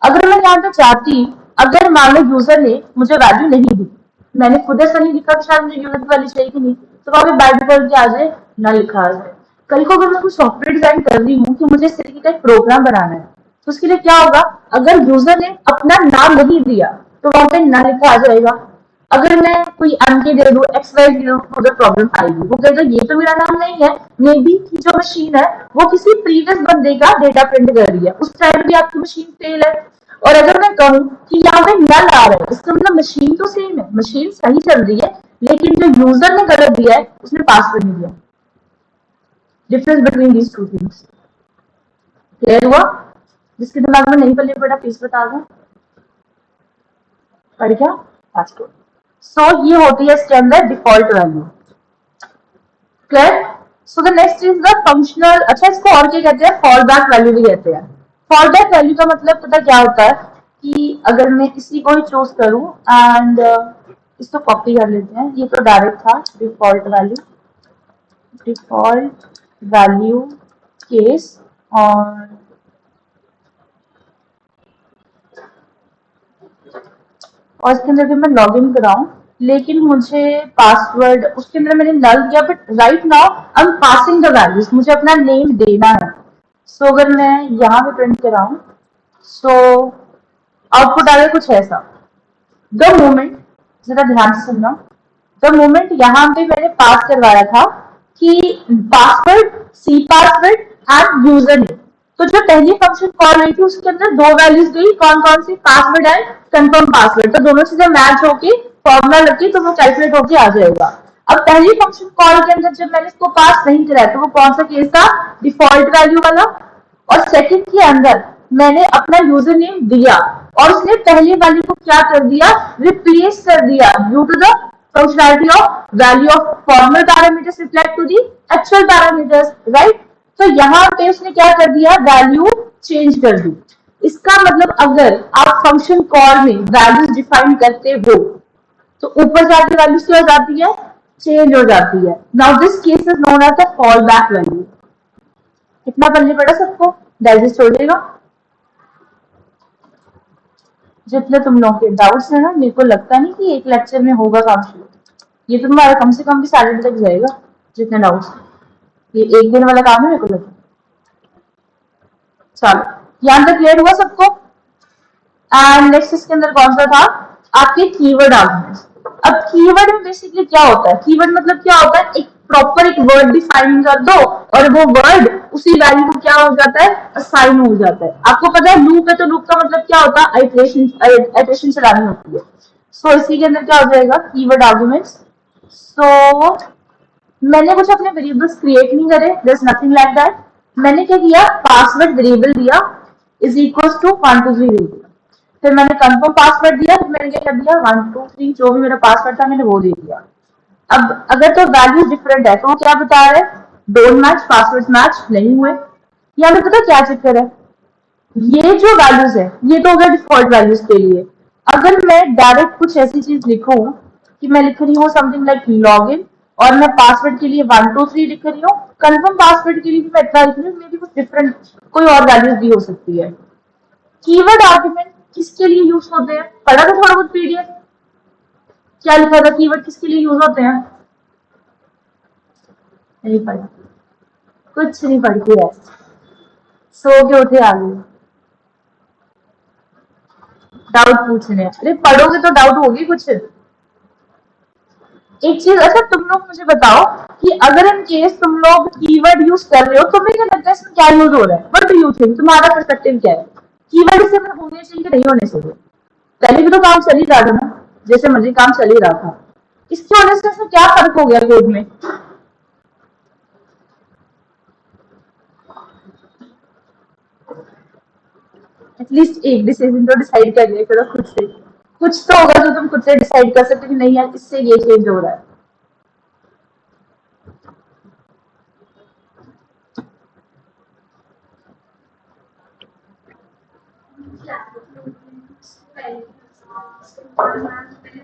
अगर मैं यहाँ पे चाहती, अगर मान लो यूजर ने मुझे वैल्यू नहीं दी, मैंने खुद ऐसा नहीं लिखा कि शायद मुझे यूजर की वैल्यू चाहिए कि नहीं, तो वहां पे बाय डिफॉल्ट क्या आ जाए, ना लिखा आ जाए। कल को अगर मैं कोई सॉफ्टवेयर डिजाइन कर रही हूँ कि मुझे इस तरीके का एक प्रोग्राम बनाना है, तो उसके लिए क्या होगा, अगर यूजर ने अपना नाम नहीं दिया तो वहां पे ना लिखा आ जाएगा। अगर मैं कोई एमके दे दूं, एक्स वाई दे दूं, तो उधर प्रॉब्लम आएगी। वो कहेगा ये तो मेरा नाम नहीं है, मे बी की जो मशीन है वो किसी प्रीवियस बंदे का डेटा प्रिंट कर रही है, उस टाइम भी आपकी मशीन फेल है। और अगर मैं कहूँ कि यहाँ पे नल आ रहा है, इसका मतलब मशीन तो सेम है, मशीन सही चल रही है, लेकिन जो यूजर ने गलत दिया है उसने पासवर्ड नहीं दिया। Difference between these two things clear हुआ? जिसके दिमाग में नहीं पल्ले पड़ा प्लीज बता दो, पढ़ क्या आज को। सो ये होती है इसके अंदर default value. Clear? So the next is the functional. अच्छा इसको और क्या कहते हैं, फॉल बैक वैल्यू भी कहते हैं। फॉल बैक वैल्यू का मतलब पता क्या होता है कि अगर मैं इसी को ही चूज करूं एंड इसको कॉपी कर लेते हैं, ये तो डायरेक्ट था default value, default value case, और इसके अंदर मैं लॉग इन कराऊं, लेकिन मुझे पासवर्ड उसके अंदर मैंने नल दिया, but right now I am passing the values, मुझे अपना नेम देना है। सो अगर मैं यहाँ पे प्रिंट कराऊं, सो आउटपुट आ गया कुछ ऐसा। द मोमेंट, जरा ध्यान से सुनना, द मोमेंट यहाँ पे मैंने पास करवाया था कि password, see password and user name, तो जो पहली फंक्शन कॉल हुई थी उसके अंदर दो वैल्यूज गई, कौन कौन सी, पासवर्ड एंड कंफर्म पासवर्ड। तो दोनों चीजें मैच होके फॉर्मूला लगी तो वो कैलकुलेट होके आ जाएगा। अब पहली फंक्शन कॉल के अंदर जब मैंने इसको पास नहीं कराया तो वो कौन सा केस था, डिफॉल्ट वैल्यू वाला। और सेकंड के अंदर मैंने अपना यूजर नेम दिया और उसने पहली वाली को क्या कर दिया, रिप्लेस कर दिया due to the functionality of value of formal parameters reflect to the actual parameters, right. तो यहाँ पे उसने क्या कर दिया, वैल्यू चेंज कर दी। इसका मतलब अगर आप फंक्शन कॉल में वैल्यूज डिफाइन करते हो तो ऊपर जाके वैल्यूज क्या हो जाती है, चेंज हो जाती है। Now this case is known as the fallback value. कितना पढ़ने पड़ा सबको, डाइजेस्ट हो जाएगा। जितने तुम लोगों के डाउट्स है ना, मेरे को लगता नहीं कि एक लेक्चर में होगा काम शुरू, ये तो तुम्हारा कम से कम भी सैटरडे तक जाएगा जितने डाउट्स, ये एक दिन वाला काम है मेरे को लगता। चलो यहाँ तक क्लियर हुआ सबको। एंड नेक्स्ट इसके अंदर कौन सा था, आपके कीवर्ड आर्गुमेंट्स। अब कीवर्ड में बेसिकली क्या होता है, कीवर्ड मतलब क्या होता है, एक प्रॉपर एक वर्ड डिफाइन कर दो और वो वर्ड उसी वैल्यू को क्या हो जाता है, असाइन हो जाता है। आपको पता है लूप है, तो लूप का मतलब क्या होता है, आइटरेशन चलानी होती है। सो इसी के अंदर क्या हो जाएगा, कीवर्ड आर्गुमेंट्स। सो मैंने कुछ अपने वेरिएबल्स क्रिएट नहीं करे, there is nothing like that. मैंने क्या किया, पासवर्ड वेरिएबल दिया इज इक्वल्स टू 1 2 3 दिया, फिर मैंने कंफर्म पासवर्ड दिया, फिर मैंने क्या कर दिया 1 2 3 जो भी मेरा पासवर्ड था मैंने वो दे दिया। अब अगर तो वैल्यू डिफरेंट है तो वो क्या बता रहा है, डोंट मैच, पासवर्ड मैच नहीं हुए। यहाँ पे पता क्या चक्कर है, ये जो वैल्यूज है ये तो हो गया डिफॉल्ट वैल्यूज के लिए। अगर मैं डायरेक्ट कुछ ऐसी चीज लिखूं कि मैं लिख रही हूँ समथिंग लाइक लॉग इन और मैं पासवर्ड के लिए 123 लिख रही हूँ, कंफर्म पासवर्ड के लिए भी मैं इतना लिख रही हूँ, मे भी कुछ डिफरेंट कोई और वैल्यूज भी हो सकती है। कीवर्ड आर्गुमेंट किसके लिए यूज होते हैं? पढ़ा था थोड़ा बहुत पीडीएफ, क्या लिखा था, कीवर्ड किसके लिए यूज होते हैं? नहीं पढ़ा, कुछ नहीं पढ़ के है, सो के उठे आगे डाउट पूछने। अरे पढ़ोगे तो डाउट होगी कुछ। एक चीज, अच्छा तुम लोग मुझे बताओ कि अगर इन केस तुम लोग कीवर्ड यूज कर रहे हो, तुम्हें क्या लगता है इसमें क्या यूज हो रहा है? व्हाट डू यू थिंक, तुम्हारा पर्सपेक्टिव क्या है? कीवर्ड इससे होने चाहिए कि नहीं होने चाहिए? पहले भी तो काम चल ही रहा था ना, जैसे मर्जी काम चल ही रहा था, इसके होने से इसमें क्या फर्क हो गया कोड में? एटलीस्ट एक डिसीजन तो डिसाइड कर लिया करो खुद से, कुछ तो होगा जो तुम खुद से डिसाइड कर सकते कि नहीं यार इससे ये चेंज हो रहा है।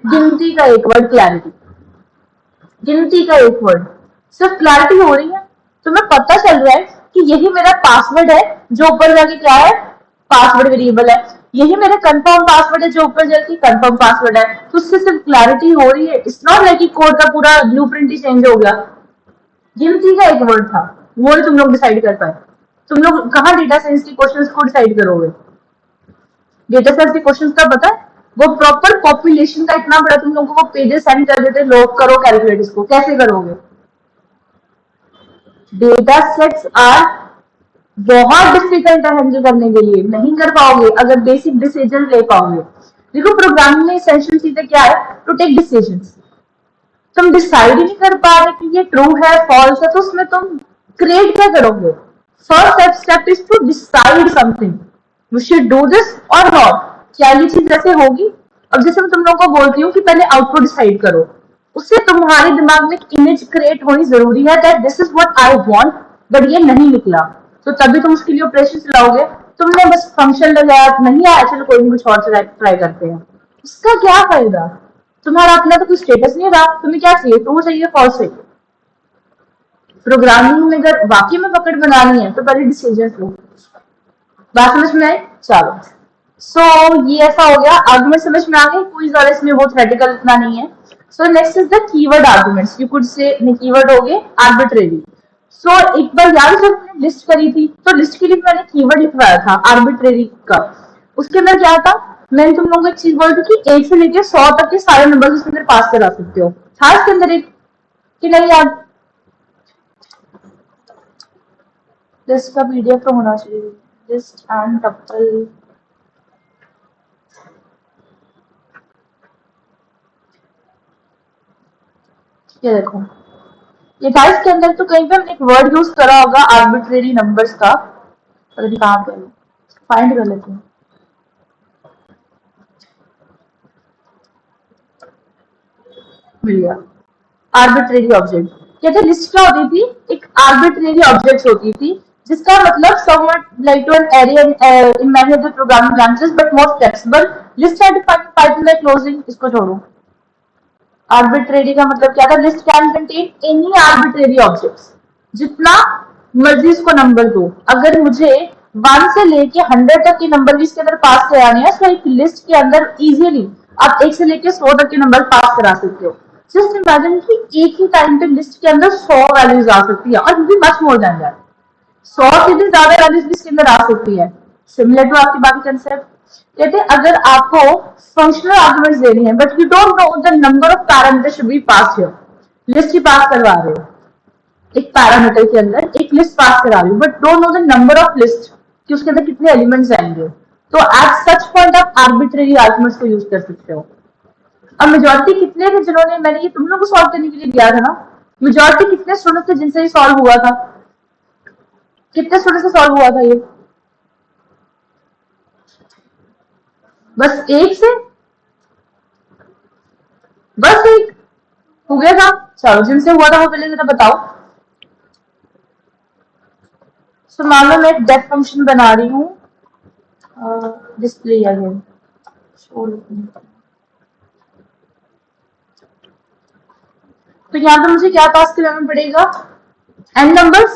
गिनती का एक वर्ड, क्लैरिटी। गिनती का एक वर्ड, सिर्फ क्लैरिटी हो रही है, तुम्हें पता चल रहा है कि यही मेरा पासवर्ड है जो ऊपर जाके क्या है, पासवर्ड वेरिएबल है, यही मेरा कंफर्म पासवर्ड है जो ऊपर जाके कंफर्म पासवर्ड है, तो उससे सिर्फ क्लैरिटी हो रही है। इट्स नॉट लाइक कि कोड का पूरा ब्लूप्रिंट ही चेंज हो गया। गिनती का एक वर्ड था, वो ही तुम लोग डिसाइड कर पाए। तुम लोग कहाँ डेटा साइंस के क्वेश्चंस को डिसाइड करोगे? डेटा साइंस के क्वेश्चंस का पता है, वो प्रॉपर पॉपुलेशन का इतना बड़ा तुम लोगों को वो पेजेस सेंड कर देते, लोग करो कैलकुलेट, इसको कैसे करोगे? डेटा सेट्स आर बहुत डिफिकल्ट है हैंडल करने के लिए, नहीं कर पाओगे अगर बेसिक डिसीजन ले पाओगे। देखो प्रोग्रामिंग में एसेंशियल चीजें क्या है, टू टेक डिसीजंस। तुम डिसाइड ही नहीं कर पा रहे कि ये ट्रू है फॉल्स है, तो उसमें तुम क्रिएट क्या करोगे? First step is to decide something, we should do this और नॉट, क्या ये चीज ऐसे होगी? अब जैसे मैं तुम लोगों को बोलती हूँ कि पहले आउटपुट डिसाइड करो, उससे तुम्हारे दिमाग में एक इमेज क्रिएट होनी जरूरी है that this is what I want, but ये नहीं निकला, तो तभी तुम उसके लिए ऑपरेशन चलाओगे। तुमने बस फंक्शन लगाया, नहीं आया, चलो कोई नहीं कुछ और ट्राई करते हैं, उसका क्या फायदा? तुम्हारा अपना तो कोई स्टेटस नहीं रहा, तुम्हें क्या चाहिए, ट्रू चाहिए फॉल्स चाहिए? प्रोग्रामिंग में अगर वाकई में पकड़ बनानी है तो पहले डिसीजन लो। बात समझ में आई? चलो, ये ऐसा हो गया, आर्गुमेंट समझ में आ गई, कोई ज्यादा इसमें वो थ्योरेटिकल इतना नहीं है। So next is the keyword arguments, you could say keyword हो गए आर्बिट्रेरी। एक बार याद जब मैंने लिस्ट करी थी तो लिस्ट के लिए मैंने कीवर्ड लिखवाया था आर्बिट्रेरी का। उसके अंदर क्या था, मैंने तुम लोगों को एक चीज बोली थी कि 1 से लेकर 100 तक के सारे नंबर उसके अंदर पास करा सकते हो, था इसके अंदर एक कि नहीं याद? लिस्ट का पीडीएफ तो होना चाहिए, लिस्ट एंड टपल। ये देखो, ये था इसके अंदर, तो कहीं पे हमने एक वर्ड यूज करा होगा आर्बिट्रेरी नंबर्स का, पता नहीं कहाँ पे, फाइंड कर लेते हैं। मिल गया, आर्बिट्रेरी ऑब्जेक्ट। कहते लिस्ट क्या होती थी, एक आर्बिट्रेरी ऑब्जेक्ट होती थी, जिसका मतलब somewhat like to an area in many of the programming languages but more flexible. List है defined Python by closing, इसको छोड़ो। आर्बिट्रेरी का मतलब क्या था, list can contain any arbitrary objects, जितना मर्जी इसको नंबर दो। अगर मुझे 1 से लेके 100 तक के नंबर इसके अंदर पास कराने हैं, तो एक लिस्ट के अंदर इजीली आप 1 से लेके 100 तक के नंबर पास करा सकते हो। जस्ट इमेजिन कि एक ही टाइम पे लिस्ट के अंदर 100 वैल्यूज आ सकती है, और भी मच मोर देन दैट, 100 से भी ज्यादा वैल्यूज भी इसके अंदर आ सकती है। सिमिलर टू आपकी बाकी कंसेप्ट। कहते हैं अगर आपको फंक्शनल आर्गुमेंट्स देनी है but you don't know the number of parameter should be pass here, list ही पास करवा रहे हो, एक पैरामीटर के अंदर एक लिस्ट पास करा रही हो but don't know the number of list कि उसके अंदर कितने एलिमेंट्स आएंगे, तो एट सच पॉइंट आप आर्बिट्रेरी आर्गुमेंट्स को यूज कर सकते हो। अब मेजोरिटी कितने थे जिन्होंने, मैंने ये तुम लोग को सॉल्व करने के लिए दिया था ना, मेजोरिटी कितने स्टूडेंट थे जिनसे ये सॉल्व हुआ था? कितने स्टूडेंट से सॉल्व हुआ था ये? बस एक से, बस एक हो गया था। चलो जिनसे हुआ था वो पहले जरा बताओ। मान लो मैं एक डेफ फंक्शन बना रही हूँ, डिस्प्ले अगेन शो, तो यहाँ पे मुझे क्या पास कराना पड़ेगा, n नंबर्स,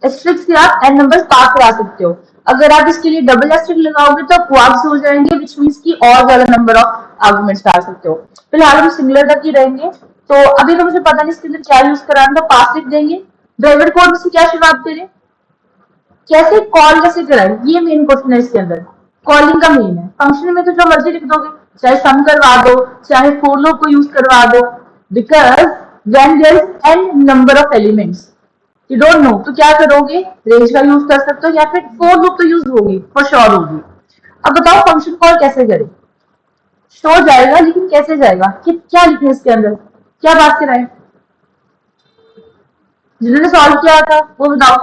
एस्ट्रिक्स से आप n नंबर्स पास करा सकते हो। अगर आप इसके लिए डबल एस्ट्रिक लगाओगे तो क्वाड्स हो जाएंगे, विच मीन्स की और ज्यादा नंबर ऑफ आर्गुमेंट्स डाल सकते हो। फिलहाल हम सिंगुलर तक ही रहेंगे। तो अभी तो मुझे पता नहीं इसके अंदर क्या यूज कराना, तो पास लिख देंगे। ड्राइवर कोड से क्या शुरुआत करें, कैसे कॉल कैसे कराए, ये मेन क्वेश्चन है इसके अंदर। कॉलिंग का मेन है, फंक्शन में तो जो मर्जी लिख दोगे, चाहे सम करवा दो, चाहे फोर लूप को यूज करवा दो, because when there is an number of elements you don't know, तो क्या करोगे, रेंज का यूज कर सकते हो या फिर फोर लूप तो यूज होगी, फॉर श्योर होगी। अब बताओ फंक्शन कॉल कैसे करें, शो जाएगा लेकिन कैसे जाएगा, कि क्या लिखे इसके अंदर, क्या बात कराए, जिन्होंने सॉल्व किया था वो बताओ।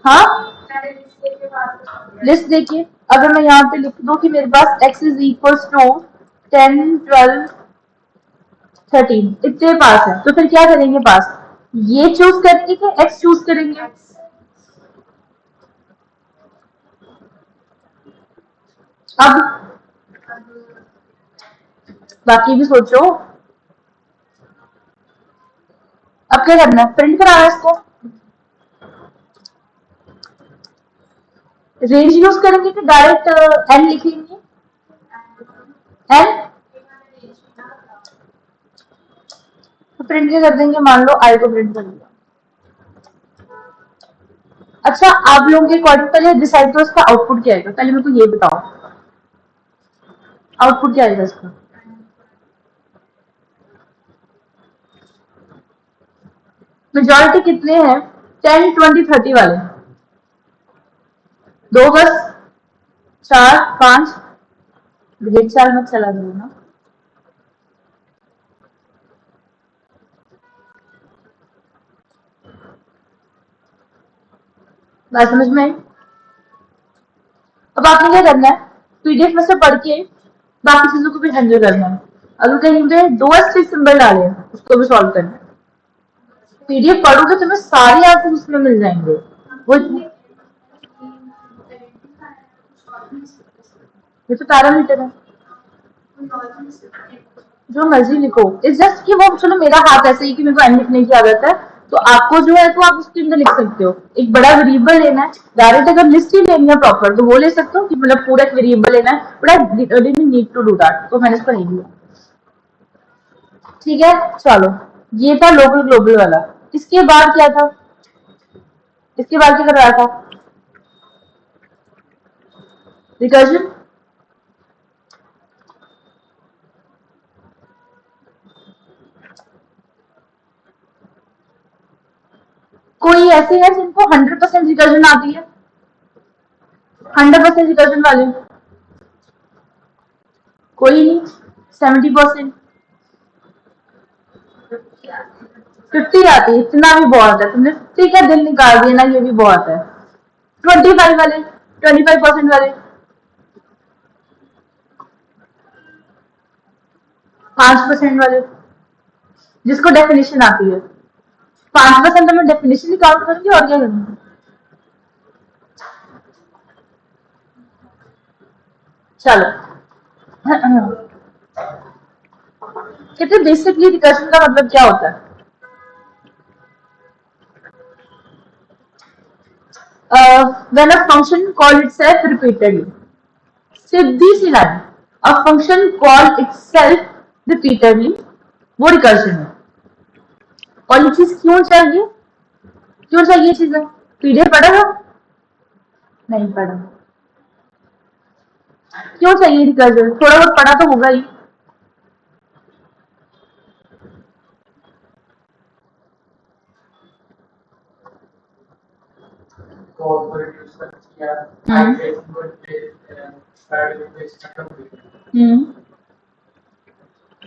हाँ, लिस्ट देखिए, अगर मैं यहाँ पे लिख दूं कि मेरे पास x इज इक्वल टू 10, 12, 13 इतने पास है, तो फिर क्या करेंगे पास, ये चूज करेंगे कि x चूज करेंगे। अब बाकी भी सोचो, अब क्या करना है, प्रिंट कराना है इसको, रेंज यूज करेंगे कि डायरेक्ट एन लिखेंगे, एन तो प्रिंट क्या कर देंगे, मान लो आई को प्रिंट कर दिया। अच्छा, आप लोगों के अकॉर्डिंग पहले डिसाइड करो इसका आउटपुट क्या आएगा, पहले मेरे को ये बताओ आउटपुट क्या आएगा इसका। मेजोरिटी कितने हैं, 10, 20, 30 वाले, दो बस, 4, 5, ग्रेड 4 मत चला दो ना। बात समझ में आई। अब आपने क्या करना है, पीडीएफ में से पढ़ के बाकी चीजों को भी हैंडल करना है। अगर कहीं पे दो एस्ट्रिक सिंबल डाले हैं उसको भी सॉल्व करना है। पीडीएफ पढ़ोगे तुम्हें सारे आंसर उसमें मिल जाएंगे। वो ये तो पैरामीटर है, जो मर्जी लिखो, इस जस्ट कि वो चलो मेरा हाथ ऐसे ही कि मेरे को एन लिखने की आदत है, तो आपको जो है तो आप उसके अंदर लिख सकते हो। एक बड़ा वेरिएबल लेना है, डायरेक्ट अगर लिस्ट ही लेनी है प्रॉपर तो वो ले सकते हो कि मतलब पूरा एक वेरिएबल लेना है, but I didn't need to do that, तो मैंने इसको नहीं लिया। ठीक है, चलो ये था लोकल ग्लोबल वाला। इसके बाद क्या था, इसके बाद क्या कर रहा था, रिकर्जन। कोई ऐसे है जिनको 100% रिकर्जन आती है, 100% रिकर्जन वाले कोई नहीं, 70%, 50 आती है, इतना भी बहुत है, तुमने 50 का दिल निकाल दिया ना, ये भी बहुत है। 25 वाले, 25% वाले, 5% वाले, जिसको डेफिनेशन आती है। 5% तो मैं डेफिनेशन ही काउंट करूंगी और क्या करूंगी। चलो कहते बेसिकली रिकर्जन का मतलब क्या होता है, when a function call itself repeatedly, सीधी सी line, a function call itself repeatedly, वो रिकर्जन है। और ये चीज क्यों चाहिए, क्यों चाहिए चीजें, पीडीएफ पढ़ा था, नहीं पढ़ा, क्यों चाहिए रिकर्जन, थोड़ा बहुत पढ़ा तो होगा ही।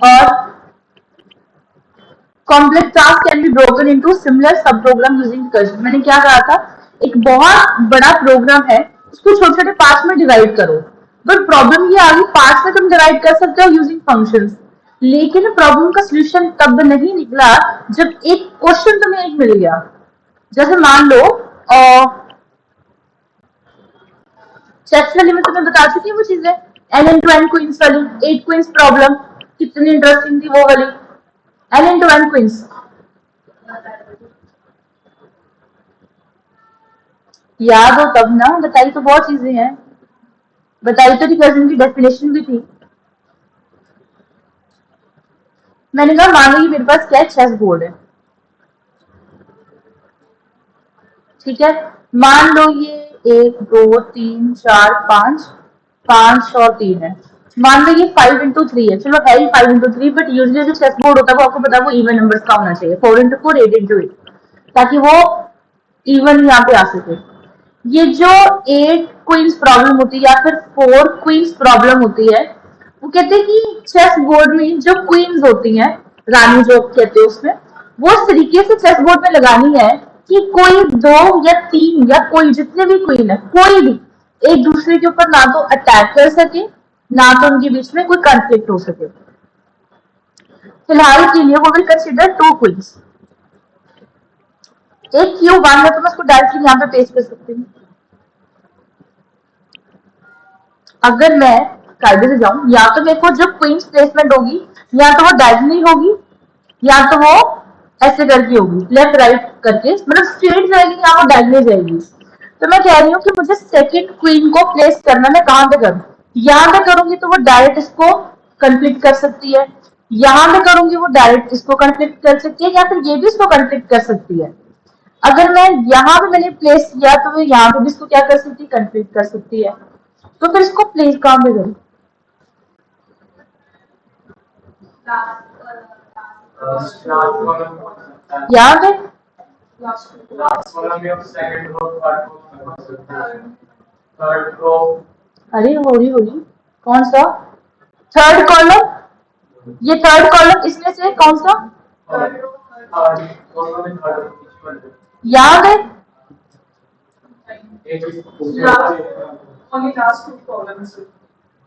और complex task can be broken into similar सब प्रोग्राम यूजिंग रिकर्जन। मैंने क्या कहा था, एक बहुत बड़ा प्रोग्राम है, उसको छोटे छोटे पार्ट्स में डिवाइड करो, बट प्रॉब्लम ये आ गई, पार्ट्स में तुम डिवाइड कर सकते हो यूजिंग फंक्शंस, लेकिन प्रॉब्लम का सोल्यूशन तब नहीं निकला जब एक क्वेश्चन तुम्हें एक मिल गया। जैसे मान लो चेक्स वाली में तुम्हें बता चुकी है वो चीजें, N N to N queens वाली, 8 क्वींस प्रॉब्लम, कितनी इंटरेस्टिंग थी वो वाली, n into n क्वींस। याद हो तब ना, बताई तो बहुत चीजें हैं, बताई तो रिकर्जन की डेफिनेशन भी थी। मैंने कहा मान लो ये मेरे पास क्या है, चेस बोर्ड है, ठीक है। मान लो ये 1 2 3 4 5, 5 और 3 है। मान लो ये 5 into 3 है, चलो है ही 5 into 3, बट यूजली जो चेस बोर्ड होता है वो आपको पता है वो इवन नंबर्स का होना चाहिए, 4 into 4 8 into 8, ताकि वो इवन यहाँ पे आ सके। ये जो 8 क्वींस प्रॉब्लम होती है या फिर 4 क्वींस प्रॉब्लम होती है, वो कहते हैं कि चेस बोर्ड में जो क्वींस होती हैं, रानी जो कहते हैं उसमें, वो इस तरीके से चेस बोर्ड में लगानी है कि कोई 2 या 3 या कोई जितने भी क्वीन है, कोई भी एक दूसरे के ऊपर ना तो अटैक कर सके, ना तो उनके बीच में कोई कॉन्फ्लिक्ट हो सके। फिलहाल के लिए वो विल कंसिडर 2 क्वींस। एक Q1 है तो मैं उसको डायरेक्टली यहाँ पे पेस्ट कर सकती हूँ। अगर मैं कायदे से जाऊं, या तो मेरे को जो क्वींस प्लेसमेंट होगी, या तो वो डायगोनली होगी, या तो वो ऐसे करके होगी, लेफ्ट राइट करके, मतलब स्ट्रेट जाएगी या वो डायगोनली जाएगी। तो मैं कह रही हूँ कि मुझे सेकंड क्वीन को प्लेस करना, मैं कहाँ पे करूँ? यहाँ पे करूंगी तो वो डायरेक्ट इसको कंफ्लिक्ट कर सकती है, यहाँ पे करूंगी वो डायरेक्ट इसको कंफ्लिक्ट कर सकती है, या फिर ये भी इसको कंफ्लिक्ट कर सकती है। अगर मैं यहाँ पे मैंने प्लेस किया तो वो यहाँ पे भी इसको क्या कर सकती है, कंफ्लिक्ट कर सकती है। तो फिर इसको प्लेस कहाँ पे करूँ? यहाँ पे अरे होली कौन सा थर्ड कॉलम? ये थर्ड कॉलम इसमें से कौन सा? यहाँ पे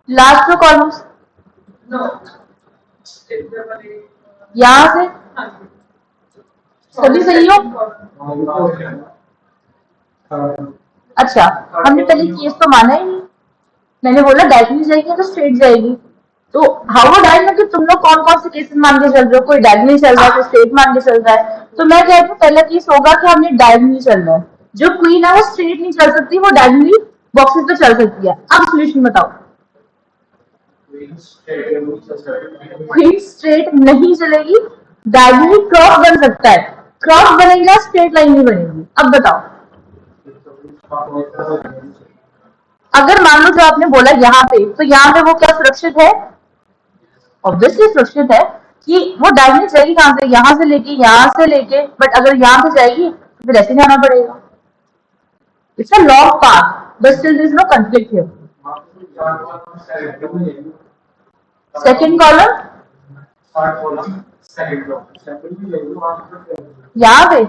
लास्ट टू कॉलम्स यहाँ से सभी सही हो? अच्छा, हमने पहले केस तो माना ही नहीं। मैंने बोला डायगोनली जाएगी तो स्ट्रेट जाएगी। तो हाउ वुड आई नो कि तुम लोग कौन कौन से केसेस मान के चल रहे हो? कोई डायगोनली चल रहा है, कोई स्ट्रेट मान के चल रहा है। तो मैं कह रही हूँ पहला केस होगा कि हमने डायगोनली चलना है। जो क्वीन है वो स्ट्रेट नहीं चल सकती, वो डायगोनली बॉक्सेस पे चल सकती है। अब सोल्यूशन बताओ। क्वीन स्ट्रेट नहीं चलेगी, डायगोनली क्रॉस बन सकता है, क्रॉस बनेगा, स्ट्रेट लाइन नहीं बनेगी। अब बताओ, अगर मान लो जो आपने बोला यहाँ पे, तो यहाँ पे वो क्या सुरक्षित है? ऑब्वियसली सुरक्षित है कि वो डायगोनली जाएगी कहाँ से, यहाँ से लेके यहाँ से लेके, बट अगर यहाँ पे जाएगी तो फिर ऐसे जाना पड़ेगा। It's a long path, but still there is no conflict here. Second column यहाँ पे,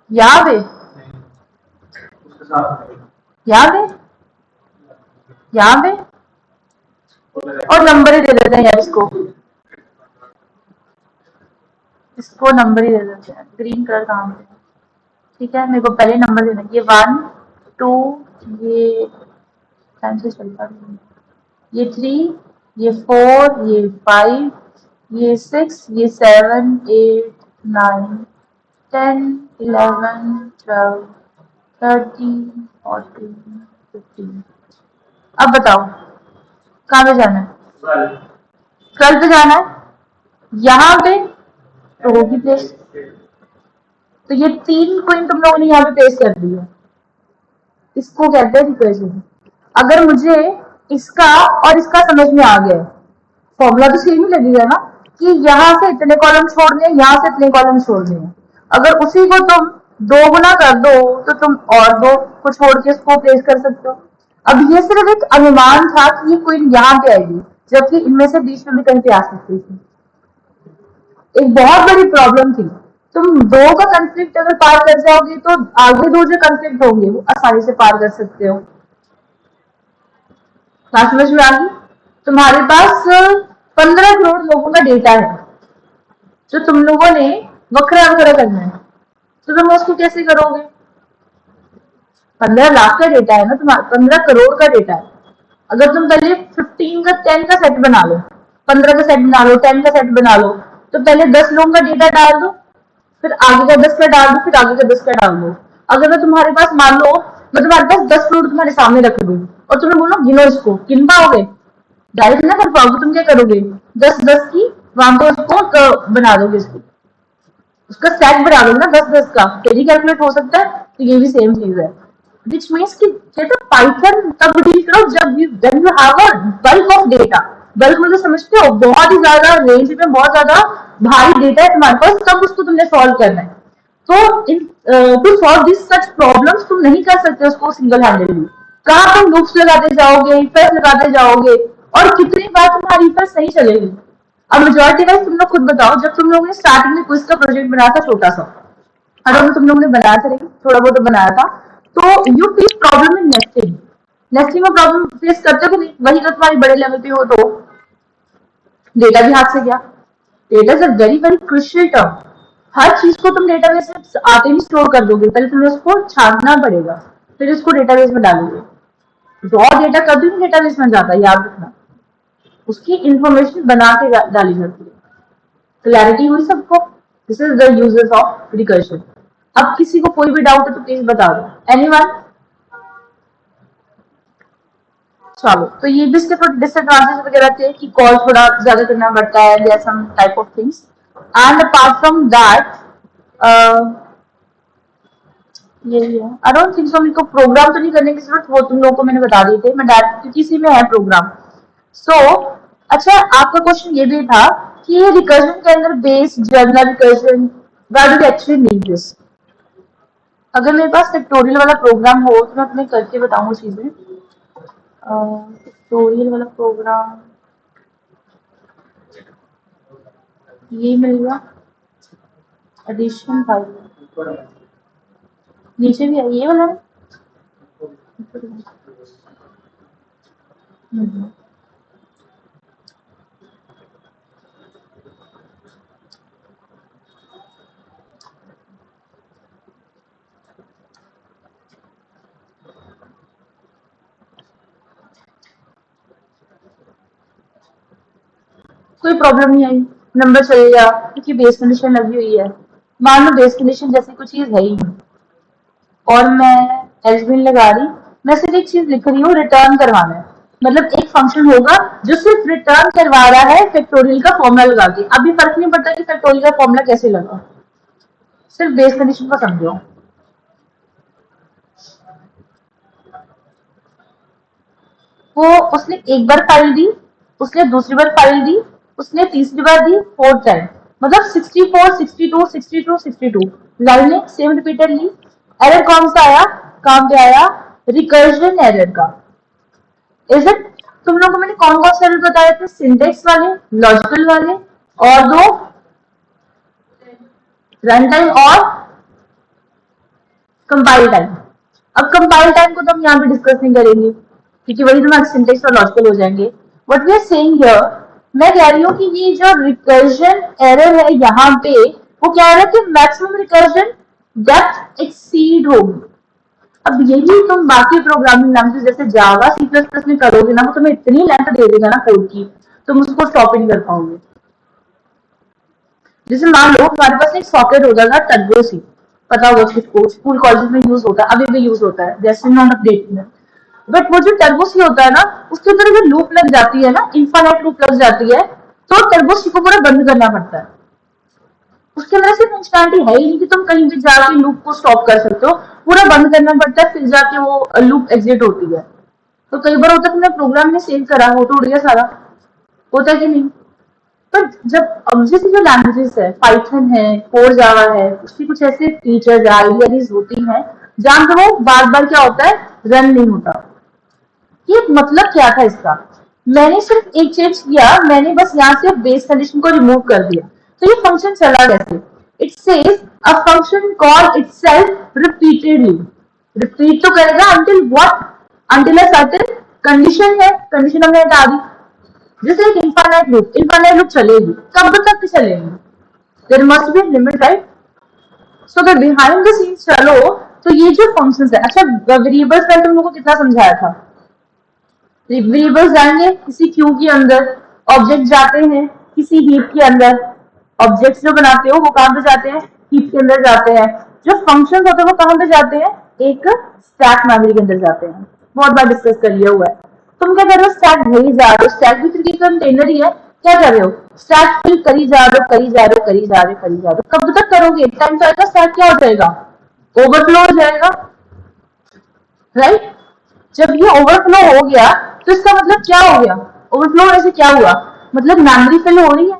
यहाँ पे, यहाँ पे, यहाँ पे, और नंबर ही दे देते हैं यार इसको, इसको नंबर ही दे देते हैं। ग्रीन कलर कहाँ पे? ठीक है, मेरे को पहले नंबर देना। ये 1 2, ये टाइम से चलता नहीं, ये 3, ये 4, ये 5, ये 6, ये 7 8 9 10 11 12 13 14 15। अब बताओ कहाँ पे जाना है? 12 पे जाना है। यहाँ पे तो होगी प्लेस, तो ये 3 क्वीन तुम लोगों ने यहाँ पे प्लेस कर दी है। इसको कहते हैं रिकर्जन। अगर मुझे इसका और इसका समझ में आ गया, फॉर्मूला तो सेम ही लगेगा ना, कि यहाँ से इतने कॉलम छोड़ने हैं, यहाँ से इतने कॉलम छोड़ने हैं। अगर उसी को तुम 2 गुना कर दो तो तुम और 2 को छोड़ के इसको प्लेस कर सकते हो। अब ये सिर्फ एक अनुमान था कि ये क्वीन यहाँ पे आएगी, जबकि इनमें से बीच में भी कहीं पे आ सकती थी। एक बहुत बड़ी प्रॉब्लम थी। तुम 2 का कंफ्लिक्ट अगर पार कर जाओगे तो आगे 2 जो कंफ्लिक्ट होंगे वो आसानी से पार कर सकते हो। बात समझ में आ गई? तुम्हारे पास 15 करोड़ लोगों का डेटा है जो तुम लोगों ने वक्र वक्र करना है, तो तुम उसको कैसे करोगे? 15 लाख का डेटा है ना तुम्हारा, 15 करोड़ का डेटा है, अगर तुम पहले 15 का 10 का सेट बना लो, 15 का सेट बना लो, 10 का सेट बना लो, तो पहले 10 लोगों का डेटा डाल दो, फिर आगे का 10 का डाल दो, फिर आगे का 10 का डाल दो। अगर मैं तुम्हारे पास मान लो मैं तुम्हारे पास 10 फ्रूट तुम्हारे सामने रख दूँ और तुम्हें बोलो गिनो इसको, गिन पाओगे? डायरेक्ट ना कर पाओगे, तुम क्या करोगे? 10-10 की वहां पे उसको बना दोगे, इसको उसका सेट बना दोगे ना 10-10 का, फिर ही कैलकुलेट हो सकता है। तो ये भी सेम चीज है, विच मीन्स कि कहते पाइथन तब डील करो जब you have a bulk of data. Bulk मतलब समझते हो, बहुत ही ज्यादा रेंज में बहुत ज्यादा भारी डेटा है तुम्हारे पास, तब उसको तुमने सॉल्व करना है। तो in to solve this such problems तुम नहीं कर सकते उसको सिंगल हैंडेडली। कहाँ तुम लूप्स लगाते जाओगे, इफेक्ट लगाते जाओगे, और कितनी बार तुम्हारी इफेक्ट सही चलेगी? अब मेजोरिटी वाइज तुम लोग खुद बताओ, जब तुम लोगों ने स्टार्टिंग में क्विज का प्रोजेक्ट बनाया था छोटा सा, अगर तुम लोगों ने बनाया था, नहीं थोड़ा बहुत बनाया था, तो you face problem in nesting. Nesting में प्रॉब्लम फेस करते हो कि नहीं? वही तो तुम्हारी बड़े लेवल पे हो तो डेटा भी हाथ से गया। Data is a very very crucial term. हर चीज को तुम डेटाबेस में आते ही स्टोर कर दोगे, पहले तुम्हें उसको छानना पड़ेगा, फिर उसको डेटाबेस में डालोगे। रॉ डेटा कभी भी डेटाबेस में जाता है, याद रखना। उसकी इंफॉर्मेशन बना के डाली जाती है। क्लैरिटी हुई सबको? This is the uses of recursion. अब किसी को कोई भी डाउट है तो प्लीज बता दो, एनीवन? चलो, तो ये भी इसके थोड़े डिसएडवांटेज वगैरह थे कि कॉल थोड़ा ज्यादा करना पड़ता है, there some type of things. And apart from that यही है। आई डोंट थिंक सो, मेरे को प्रोग्राम तो नहीं करने की जरूरत, वो तुम लोगों को मैंने बता दिए थे, मैं डायरेक्ट क्योंकि इसी में है प्रोग्राम। सो अच्छा, आपका क्वेश्चन ये भी था कि ये रिकर्जन के अंदर base general recursion, why do we actually need this? अगर मेरे पास फैक्टोरियल वाला प्रोग्राम हो तो मैं तुम्हें करके बताऊंगा चीजें। फैक्टोरियल वाला प्रोग्राम ये मिलेगा, एडिशन फाइल नीचे भी है, ये वाला है। हम्म। कोई प्रॉब्लम नहीं आई, नंबर चलेगा क्योंकि बेस कंडीशन लगी हुई है। मान लो बेस कंडीशन जैसी कुछ चीज है ही नहीं और मैं एल्सबिन लगा रही, मैं सिर्फ एक चीज लिख रही हूँ, रिटर्न करवाना है। मतलब एक फंक्शन होगा जो सिर्फ रिटर्न करवा रहा है फैक्टोरियल का फॉर्मूला लगा के। अभी फर्क नहीं पड़ता कि फैक्टोरियल का फॉर्मूला कैसे लगा, सिर्फ बेस कंडीशन को समझो। वो उसने एक बार फाइल दी, उसने दूसरी बार फाइल दी, उसने तीसरी बार दी, फोर्थ टाइम, मतलब 64, 62, 62, 62 लाइनें सेम रिपीटेडली। एरर कौन सा आया? काम पे आया रिकर्जन एरर का। Is it? तुम लोगों को मैंने कौन कौन से एरर बताए थे? सिंटेक्स वाले, लॉजिकल वाले, और दो रन टाइम और कंपाइल टाइम। अब कंपाइल टाइम को तो हम यहाँ पे डिस्कस नहीं करेंगे क्योंकि वही तुम्हारे सिंटेक्स और लॉजिकल हो जाएंगे। What we are saying here, मैं कह रही हूँ कि ये जो रिकर्जन एरर है यहाँ पे, वो क्या है कि मैक्सिमम रिकर्जन डेप्थ एक्सीड होगी। अब यही तुम बाकी प्रोग्रामिंग लैंग्वेज जैसे जावा, सी प्लस प्लस में करोगे ना, वो तुम्हें इतनी लेंथ दे देगा ना कोड की, तुम उसको स्टॉप ही नहीं कर पाओगे। जैसे मान लो तुम्हारे पास एक सॉकेट होता था टर्बो सी, पता होगा किसको, स्कूल कॉलेज में यूज होता है, अभी भी यूज होता है, जैसे नॉट अपडेट में। बट वो जो टर्बो सी होता है ना, उसके ऊपर अगर लूप लग जाती है ना, इन्फाइनाइट लूप लग जाती है, तो टर्बो सी को पूरा बंद करना पड़ता है। उसके अंदर से फंक्शनैलिटी है ही नहीं कि तुम कहीं भी जाके लूप को स्टॉप कर सकते हो, पूरा बंद करना पड़ता है, फिर जाके वो लूप एग्जिट होती है। तो कई बार होता है तुमने प्रोग्राम में सेव करा हो तो उड़ गया सारा, होता है कि नहीं? पर जब जैसे जो लैंग्वेजेस है, पाइथन है, कोर जावा है, उसकी कुछ ऐसे फीचर्स आइडियाज होती हैं जहां पे वो बार बार क्या होता है, रन नहीं होता। ये मतलब क्या था इसका? मैंने सिर्फ एक चेंज किया, मैंने बस यहाँ से बेस कंडीशन को रिमूव कर दिया, तो ये फंक्शन चला कैसे? It says a function call itself repeatedly. Repeat तो करेगा until what? Until a certain condition है, कंडीशन हमने हटा दी। जैसे एक इनफाइनाइट लूप चलेगी, कब तक चलेगी? There must be limit, right? So the behind the scenes चलो, तो ये जो फंक्शंस है, अच्छा वेरिएबल्स मैंने तुम लोगों को कितना समझाया था? वेरिएबल्स जाएंगे किसी क्यू के अंदर, ऑब्जेक्ट जाते हैं किसी हीप के अंदर, ऑब्जेक्ट्स जो बनाते हो वो कहाँ पे जाते हैं, हीप के अंदर जाते हैं, जो फंक्शंस होते हैं वो कहाँ पे जाते हैं, एक स्टैक मेमोरी के अंदर जाते हैं। बहुत बार डिस्कस कर लिया हुआ है। तुम क्या कर रहे हो, स्टैक भेज जा रहे हो, स्टैक भी तरीके का कंटेनर ही है, क्या कर रहे हो, स्टैक फिल करी जा रहे हो, करी जा रहे हो, करी जा रहे हो, करी जा रहे हो, कब तक करोगे, एक टाइम तो आएगा स्टैक क्या हो जाएगा, ओवरफ्लो हो जाएगा, राइट। जब ये ओवरफ्लो हो गया तो इसका मतलब क्या हो गया, ओवरफ्लो होने से क्या हुआ, मतलब मेमोरी फिल हो रही है।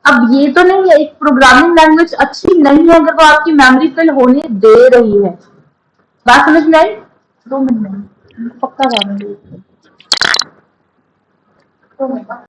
अब ये तो नहीं है, एक प्रोग्रामिंग लैंग्वेज अच्छी नहीं है अगर वो आपकी मेमोरी फिल होने दे रही है। बात समझ में आई, 2 मिनट में पक्का जाऊंगी, 2 minute.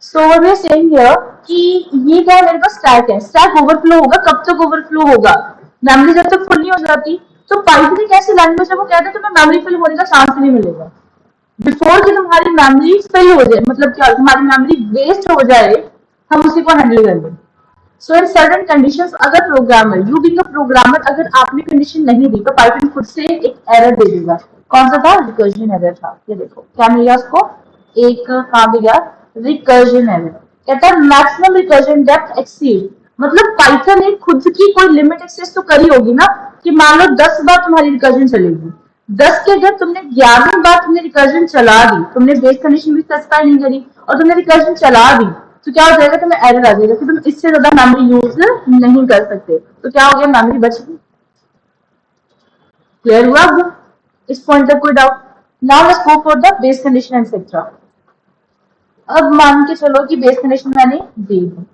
So we are saying here कि ये क्या है, मेरे पास स्टैक है, स्टैक ओवरफ्लो होगा, कब तक ओवरफ्लो होगा, मेमोरी जब तक फुल नहीं हो जाती। तो पाइथन एक ऐसी लैंग्वेज है वो कहते हैं तुम्हें मेमोरी फिल होने का चांस नहीं मिलेगा, बिफोर कि तुम्हारी मेमोरी फिल हो जाए, मतलब क्या तुम्हारी मेमोरी वेस्ट हो जाए, हम उसी को हैंडल कर लें। सो इन सर्टन कंडीशंस अगर programmer, you being a programmer, अगर आपने कंडीशन नहीं दी तो पाइथन खुद से एक एरर दे देगा। कौन सा था, रिकर्जन एरर था। ये देखो क्या मिला उसको, एक कहाँ पे गया, रिकर्जन एरर। कहता है मैक्सिमम रिकर्जन डेप्थ एक्सीड, मतलब पाइथन ने खुद की कोई लिमिट एक्सेस तो करी होगी ना, कि मान लो 10 बार तुम्हारी रिकर्जन चलेगी, 10 के अगर तुमने 11वीं बार तुमने रिकर्जन चला दी, तुमने बेस कंडीशन भी स्पेसिफाई नहीं करी और तुमने रिकर्जन चला दी, तो क्या हो जाएगा, तुम्हें एरर आ जाएगा कि तुम इससे ज्यादा मेमोरी यूज नहीं कर सकते। तो क्या हो गया, मेमोरी बच गई। क्लियर हुआ अब इस पॉइंट तक कोई doubt. Now let's go for the base condition etcetera. अब मान के चलो कि बेस कंडीशन मैंने दी है।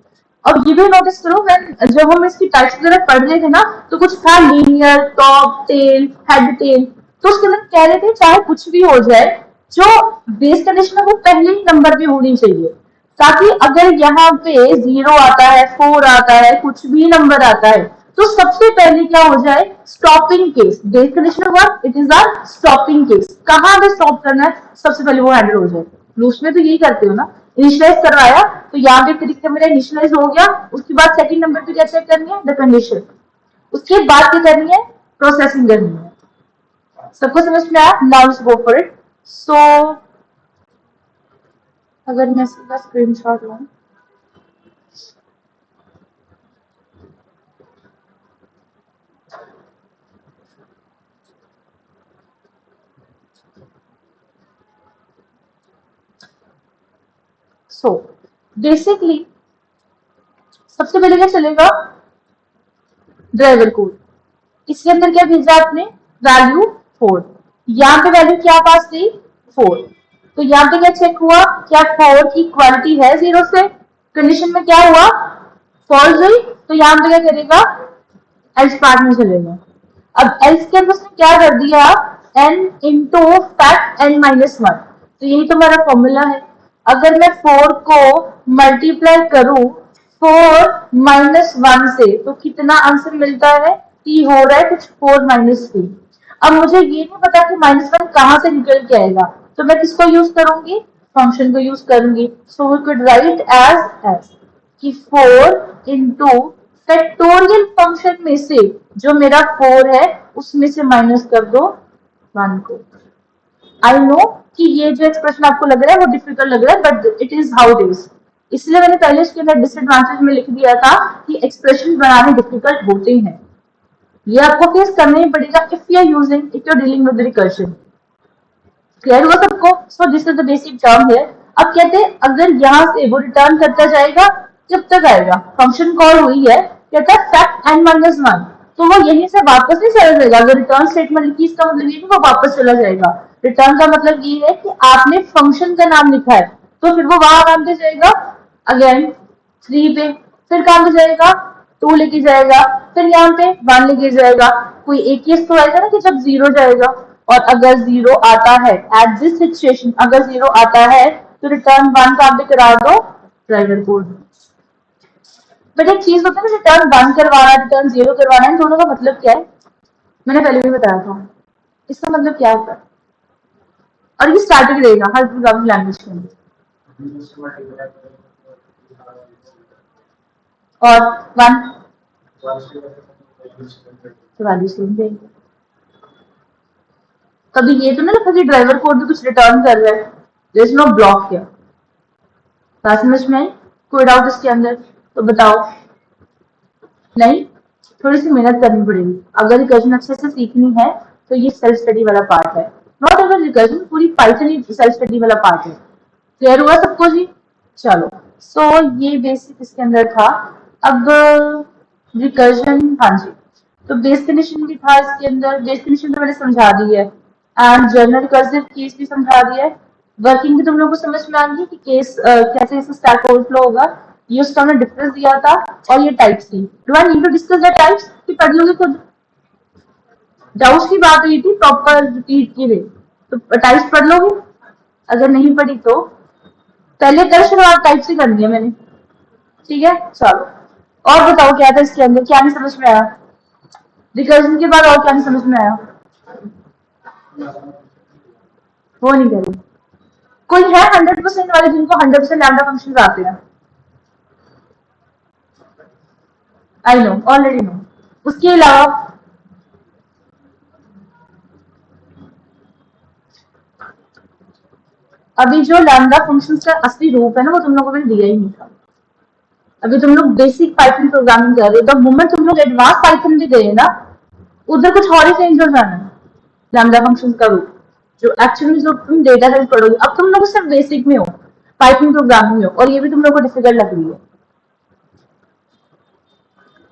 अब ये भी नोटिस करो, जब हम इसकी टाइप्स वगैरह पढ़ रहे थे ना, तो कुछ था linear, top, tail, head, tail, तो उसके अंदर कह रहे थे चाहे कुछ भी हो जाए, जो बेस कंडीशन है वो पहले ही नंबर पे होनी चाहिए, ताकि अगर यहाँ पे 0 आता है, 4 आता है, कुछ भी नंबर आता है, तो सबसे पहले क्या हो जाए, स्टॉपिंग केस। बेस कंडीशन हुआ, it is a stopping case, कहाँ पे स्टॉप करना है सबसे पहले वो हैंडल हो जाए। लूप्स में तो यही करते हो ना, इनिशियलाइज करवाया तो यहाँ पे तरीके मेरा इनिशियलाइज हो गया, उसके बाद सेकंड नंबर पे क्या चेक करनी है, द कंडीशन, उसके बाद क्या करनी है, प्रोसेसिंग करनी है। सबको समझ में आया, now let's go for it. So अगर मैं इसका स्क्रीनशॉट लूं, सो बेसिकली सबसे पहले क्या चलेगा, ड्राइवर कोड। इसके अंदर क्या भेजा आपने, वैल्यू 4, यहाँ पे वैल्यू क्या पास थी, 4, तो यहाँ पे क्या चेक हुआ, क्या 4 की क्वालिटी है 0 से, कंडीशन में क्या हुआ, फॉल्स हुई, तो यहाँ पे क्या करेगा, एल्स पार्ट में चलेगा। अब एल्स के अंदर उसने क्या कर दिया, n इंटू फैक्ट n-1, तो यही तो मेरा फॉर्मूला है। अगर मैं 4 को मल्टीप्लाई करूं 4 - 1 से, तो कितना आंसर मिलता है, t हो रहा है कुछ 4 - 3। अब मुझे ये नहीं पता कि -1 कहाँ से निकल के आएगा, तो मैं किसको यूज करूंगी, फंक्शन को यूज करूंगी। So we could write as कि 4 इंटू फैक्टोरियल फंक्शन में से जो मेरा 4 है उसमें से माइनस कर दो 1 को। आई नो कि ये जो एक्सप्रेशन आपको लग रहा है वो डिफिकल्ट लग रहा है, but it is how it is. इसलिए मैंने पहले इसके अंदर डिसएडवांटेज में लिख दिया था कि एक्सप्रेशन बनाने डिफिकल्ट होते हैं। ये आपको फेस करना ही पड़ेगा if you are using, if you are dealing with recursion. Clear हुआ सबको? So this is the basic term है। अब कहते हैं अगर यहाँ से वो रिटर्न करता जाएगा, जब तक आएगा फंक्शन कॉल हुई है, कहता है फैक्ट एन माइनस 1, तो वो यहीं से वापस नहीं चला जाएगा। अगर रिटर्न स्टेटमेंट लिखी इसका मतलब ये कि वो वापस चला जाएगा। रिटर्न का मतलब ये है कि आपने फंक्शन का नाम लिखा है, तो फिर वो वहां काम पे जाएगा अगेन 3 पे, फिर काम पे जाएगा 2 लेके जाएगा, फिर यहाँ पे 1 लेके जाएगा। कोई एक केस तो आएगा ना कि जब 0 जाएगा, और अगर 0 आता है एट दिस सिचुएशन, अगर 0 आता है तो रिटर्न 1 काम पे करा दो ड्राइवर कोड। बट एक चीज होता है ना, रिटर्न 1 करवाना, रिटर्न 0 करवाना, इन दोनों का मतलब क्या है? मैंने पहले भी बताया था इसका मतलब क्या होता है, और ये स्टार्टिंग रहेगा हर प्रोग्रामिंग लैंग्वेज के अंदर। और 1 तो वैल्यू सेम देंगे। कभी ये तो ना लिखा कि ड्राइवर कोड भी कुछ रिटर्न कर रहा है, देयर नो ब्लॉक किया। बात समझ में आई? कोई डाउट इसके अंदर तो बताओ। नहीं, थोड़ी सी मेहनत करनी पड़ेगी अगर रिकर्जन अच्छे से सीखनी है। तो ये सेल्फ स्टडी वाला पार्ट है, नॉट अगर रिकर्जन, पूरी पाइथन ही सेल्फ स्टडी वाला पार्ट है। क्लियर हुआ सबको जी? चलो, सो ये बेसिक इसके अंदर था। अब रिकर्जन, हाँ जी, तो बेस कंडीशन भी था इसके अंदर। बेस कंडीशन तो मैंने समझा दी है, एंड जनरल रिकर्सिव केस भी समझा दिया है। वर्किंग भी तुम लोगों को समझ में आ गई कि केस कैसे इसे स्टैक ओवरफ्लो होगा। ये उसका हमने डिफरेंस दिया था, और ये type C. Do I need to discuss the types कि पढ़ लोगे खुद? डाउट्स की बात हुई थी, प्रॉपर रिपीट की रही, तो टाइप्स पढ़ लोगे? अगर नहीं पढ़ी तो पहले कर शुरुआत टाइप से करनी है मैंने। ठीक है, चलो। और बताओ क्या था इसके अंदर, क्या नहीं समझ में आया? रिकर्जन के बाद और क्या नहीं समझ में आया? वो नहीं करें। कोई है 100% वाले जिनको 100% लैम्डा फंक्शन आते हैं? I know, already know. उसके अलावा अभी जो लैम्डा फंक्शन का असली रूप है ना, वो तुम लोगों को मैंने दिया ही नहीं था। अभी तुम लोग बेसिक पाइथन प्रोग्रामिंग कर रहे हो, द मोमेंट तुम लोग एडवांस पाइथन भी गए ना, उधर कुछ और ही चेंज हो जाना है। लैम्डा फंक्शन का रूप जो एक्चुअली जो तुम डेटा टाइप पढ़ोगे, अब तुम लोग सिर्फ बेसिक में हो, पाइथन प्रोग्रामिंग में हो, और ये भी तुम लोग को डिफिकल्ट लग रही है।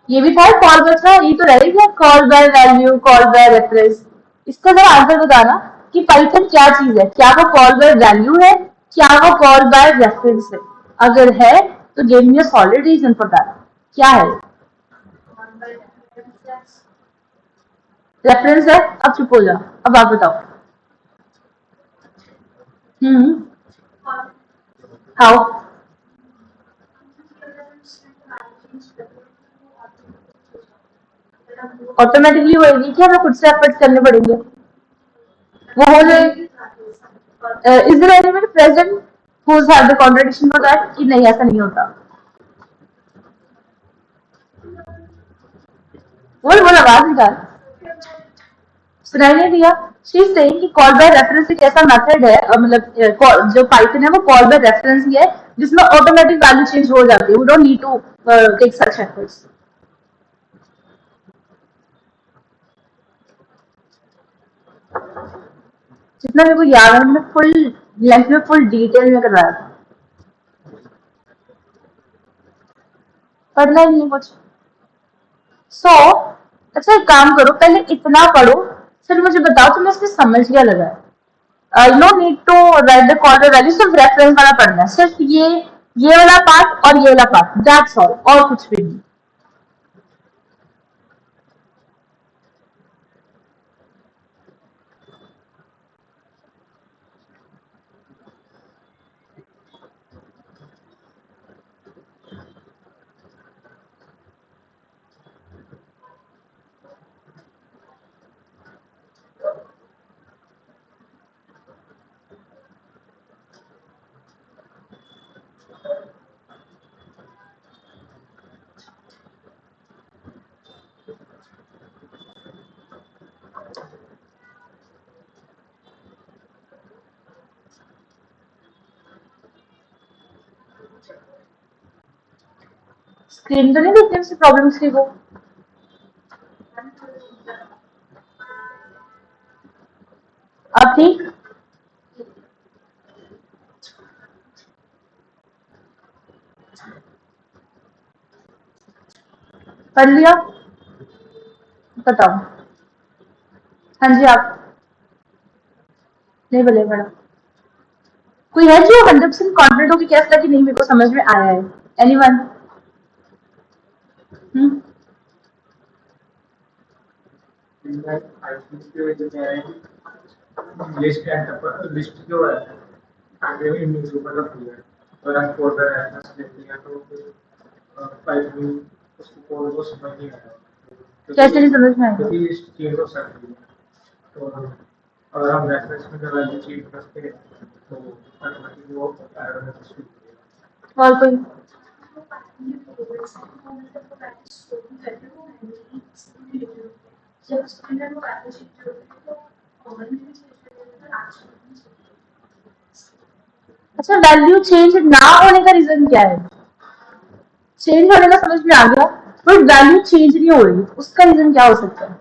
ये भी था कॉल बैक था, ये तो रह गया call by value, call by reference. इसका जरा आंसर बताना कि पाइथन क्या चीज है? क्या वो कॉल बाय वैल्यू है? क्या वो कॉल बाय रेफरेंस है? अगर है तो give me a solid reason for that. क्या है? रेफरेंस है? अब चुप हो जा, अब आप बताओ। हम्म, हाउ? ऑटोमेटिकली होएगी कि हमें खुद से एफर्ट करने पड़ेंगे? वो हो जाएगी। Is there anyone present who have the contradiction for that कि नहीं ऐसा नहीं होता? बोल आवाज निकाल। सुनाई नहीं दिया? शी इज सेइंग कि कॉल बाय रेफरेंस एक ऐसा मेथड है, मतलब जो पाइथन है वो कॉल बाय रेफरेंस ही है, जिसमें ऑटोमेटिक वैल्यू चेंज हो जाती है। We don't need to take such efforts. जितना मेरे को याद है, मैंने फुल लेंथ में फुल डिटेल में करवाया था। पढ़ना ही नहीं कुछ। सो अच्छा, एक काम करो, पहले इतना पढ़ो, फिर मुझे बताओ तुम्हें इसमें समझ क्या लगा है। No need to write the coder value, सिर्फ रेफरेंस वाला पढ़ना है, सिर्फ ये वाला पार्ट और ये वाला पार्ट, दैट्स ऑल, और कुछ भी नहीं। स्क्रीन तो नहीं देखते उससे प्रॉब्लम्स की वो? अब ठीक? पढ़ लिया? बताओ। हाँ जी, आप नहीं बोले मैडम। कोई है जो 100% कॉन्फिडेंट हो कि कैसा कि नहीं मेरे को समझ में आया है? एनीवन? हम्म? लिस्ट लिस्ट जो है आगे इनविजिबल रखी है, अगर हम फोल्डर एड्रेस देखते हैं तो फाइल में उसको कोड को समझ नहीं आया, कैसे नहीं समझ में आया? क्योंकि लिस्ट चेंज हो सकती है। तो अगर हम रेफरेंस में वैल्यू चेंज करते हैं तो ऑटोमेटिकली वो एरर मैसेज देगा। और कोई? अच्छा, वैल्यू चेंज ना होने का रीजन क्या है? चेंज होने का समझ में आ गया, बट वैल्यू चेंज नहीं हो रही, उसका रीजन क्या हो सकता है?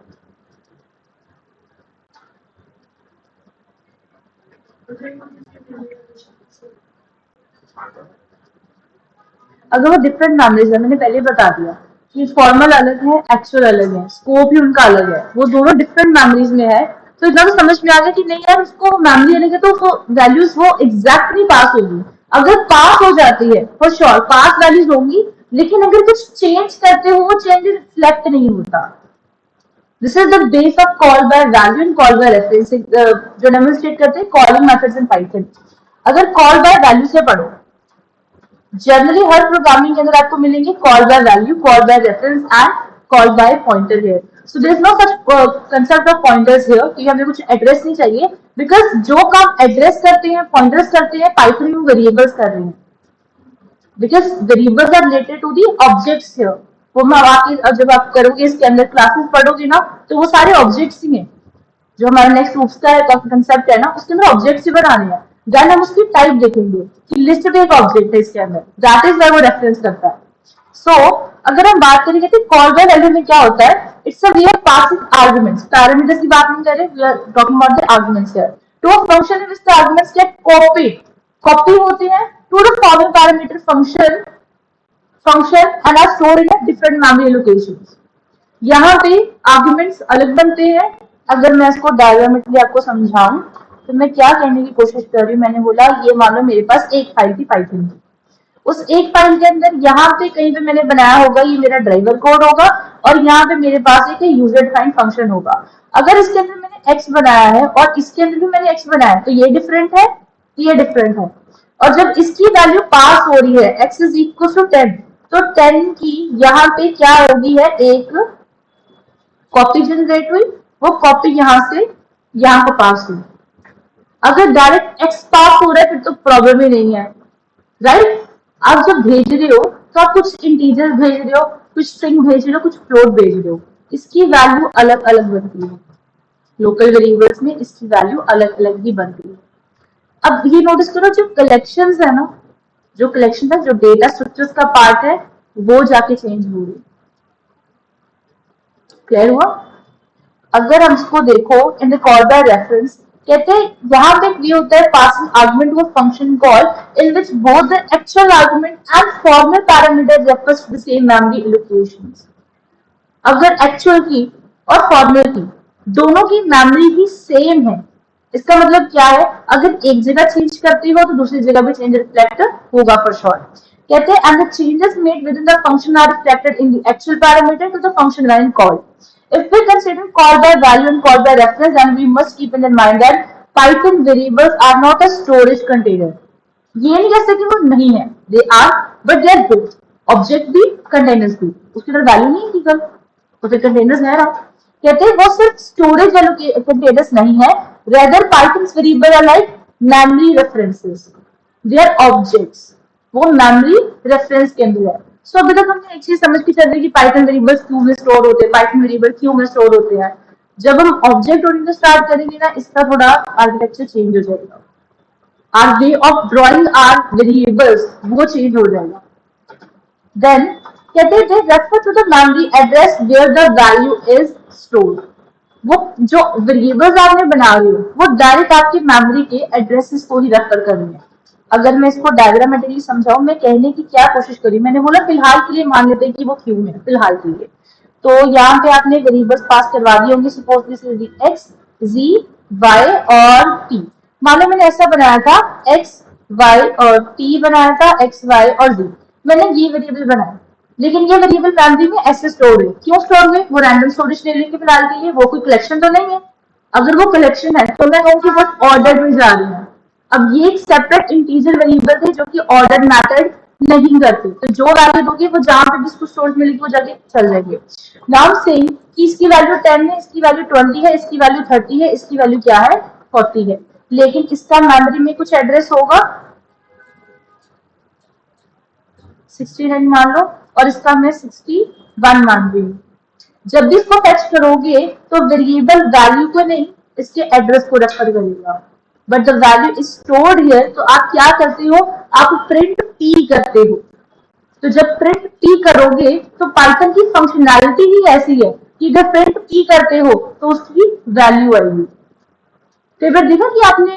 अगर वो डिफरेंट मेमोरीज है, मैंने पहले बता दिया कि फॉर्मल अलग है, एक्चुअल अलग है, स्कोप भी उनका अलग है, वो दोनों डिफरेंट मेमोरीज में है। तो इतना तो समझ में आ गया कि नहीं यार, उसको मेमोरी अलग है तो वो वैल्यूज वो एग्जैक्ट नहीं पास होगी। अगर पास हो जाती है फॉर श्योर पास वैल्यूज होंगी, लेकिन अगर कुछ चेंज करते हो वो चेंज रिफ्लेक्ट नहीं होता। This is the base of call by value and call by reference, जो डेमोन्स्ट्रेट करते हैं कॉलिंग मेथड्स इन पाइथन। अगर कॉल बाय वैल्यू से पढ़ो, जनरली हर प्रोग्रामिंग के अंदर आपको मिलेंगे call by value, call by reference and call by pointer here. So there is no such concept of pointers here कि हमें कुछ एड्रेस नहीं चाहिए, बिकॉज जो काम एड्रेस करते हैं, पॉइंटर्स करते हैं, पाइथन में वेरिएबल्स कर रहे हैं, because variables are related to the objects here. वो मैं आपकी जब आप करोगे इसके अंदर क्लासेस पढ़ोगे ना, तो वो सारे ऑब्जेक्ट्स ही हैं। जो हमारा नेक्स्ट रूट्स का कंसेप्ट है ना, उसके अंदर ऑब्जेक्ट्स ही बनाने हैं। देन हम उसकी टाइप देखेंगे कि लिस्ट भी एक ऑब्जेक्ट है इसके अंदर, दैट इज वो रेफरेंस करता है। सो अगर हम बात करेंगे कि कॉल बाय वैल्यू में क्या होता है, it's a way of passing arguments. Parameters की बात नहीं कर रहे, we are talking about the arguments here. To function in which the arguments get copied, copy होते हैं to the formal parameter function and are stored in different memory locations. यहाँ पे arguments अलग बनते हैं। अगर मैं इसको डायग्रामेटिकली आपको समझाऊं तो मैं क्या कहने की कोशिश कर रही हूँ, मैंने बोला ये मान लो मेरे पास एक फाइल थी पाइथन की। उस एक फाइल के अंदर यहाँ पे कहीं पे मैंने बनाया होगा ये मेरा ड्राइवर कोड होगा, और यहाँ पे मेरे पास एक यूजर डिफाइंड फंक्शन होगा। अगर इसके अंदर मैंने एक्स बनाया है और इसके अंदर भी मैंने एक्स बनाया है, तो ये डिफरेंट है, ये डिफरेंट है। और जब इसकी वैल्यू पास हो रही है एक्स इज इक्वल टू 10, तो 10 की यहाँ पे क्या होगी है, एक कॉपी जनरेट हुई, वो कॉपी यहां से यहां को पास हुई। अगर डायरेक्ट एक्स पास हो रहा है फिर तो प्रॉब्लम ही नहीं है, राइट? आप जब भेज रहे हो तो आप कुछ इंटीजर भेज रहे हो, कुछ स्ट्रिंग भेज रहे हो, कुछ फ्लोट भेज रहे हो, इसकी वैल्यू अलग अलग बनती है। लोकल वेरिएबल्स में इसकी वैल्यू अलग अलग ही बनती है। अब ये नोटिस करो, जो कलेक्शंस है ना, जो कलेक्शन है, जो डेटा स्ट्रक्चर्स का पार्ट है, वो जाके चेंज हो रही है। क्लियर हुआ? अगर हम इसको देखो in the call by reference, कहते हैं यहाँ पे ये होता है passing argument to a function call in which both the actual argument and formal parameter refers to the same memory allocations. अगर एक्चुअल की और फॉर्मल की दोनों की मेमोरी ही सेम है, इसका मतलब क्या है, अगर एक जगह चेंज करती हो तो दूसरी जगह भी चेंज रिफ्लेक्ट होगा फॉर श्योर। कहते हैं and the changes made within the function are reflected in the actual parameter to the function line call. If we consider call by value and call by reference, then we must keep in mind that Python variables are not a storage container. ये नहीं कह सकते वो नहीं है, they are, but they are both, object भी containers भी। उसके अंदर वैल्यू नहीं है, तो फिर कंटेनर्स है ना। कहते हैं वो सिर्फ स्टोरेज कंटेनर्स नहीं है, rather Python's variable are like memory references, they are objects, वो मेमोरी रेफरेंस के अंदर है। सो अभी तक हमने एक चीज समझ के चल रही है कि पाइथन वेरिएबल्स क्यों में स्टोर होते हैं, पाइथन वेरिएबल क्यों में स्टोर होते हैं। जब हम ऑब्जेक्ट ओरिएंटेड स्टार्ट करेंगे ना, इसका थोड़ा आर्किटेक्चर चेंज हो जाएगा, our way of drawing our variables वो चेंज हो जाएगा। देन कहते हैं refer to the memory address where the value is stored. वो जो वेरिएबल्स आपने बना रहे हो वो डायरेक्ट आपकी मेमोरी के एड्रेसेस को ही रेफर करेंगे। अगर मैं इसको डायग्रामेटिकली समझाऊं, मैं कहने की क्या कोशिश करी, मैंने बोला फिलहाल के लिए मान लेते हैं कि वो क्यों है फिलहाल के लिए। तो यहाँ पे आपने वेरिएबल्स पास करवा दिए होंगे, suppose this is X, G, Y और टी। मान लो मैंने ऐसा बनाया था, एक्स वाई और टी बनाया था, एक्स वाई और जी, मैंने ये वेरिएबल बनाया। लेकिन ये वेरिएबल मेमोरी में ऐसे स्टोर है, क्यों स्टोर हुए, वो रैंडम स्टोरेज ले लेंगे फिलहाल के लिए, वो कोई कलेक्शन तो नहीं है। अगर वो कलेक्शन है तो मैं कहूँ कि वो ऑर्डर में जा रही है। अब ये एक सेपरेट इंटीजर वेरिएबल है जो कि ऑर्डर मैथड नहीं करते, तो जो वैल्यू दोगे वो जहां पे भी इसको स्टोरेज मिलेगी वो जाके चल जाएंगे। नाउ सेइंग कि इसकी वैल्यू 10 है, इसकी वैल्यू 20 है, इसकी वैल्यू 30 है, इसकी वैल्यू क्या है 40 है, लेकिन इसका मेमोरी में कुछ एड्रेस होगा 69 मान लो, और इसका मैं 61 मान रही हूँ। जब भी इसको फेच करोगे तो वेरिएबल वैल्यू को नहीं, इसके एड्रेस को रेफर करेगा। But the value is stored here, तो आप क्या करते हो, आप प्रिंट पी करते हो। तो जब प्रिंट पी करोगे तो पाइथन की फंक्शनैलिटी ही ऐसी है कि जब प्रिंट पी करते हो तो उसकी वैल्यू आएगी। कई बार देखा कि आपने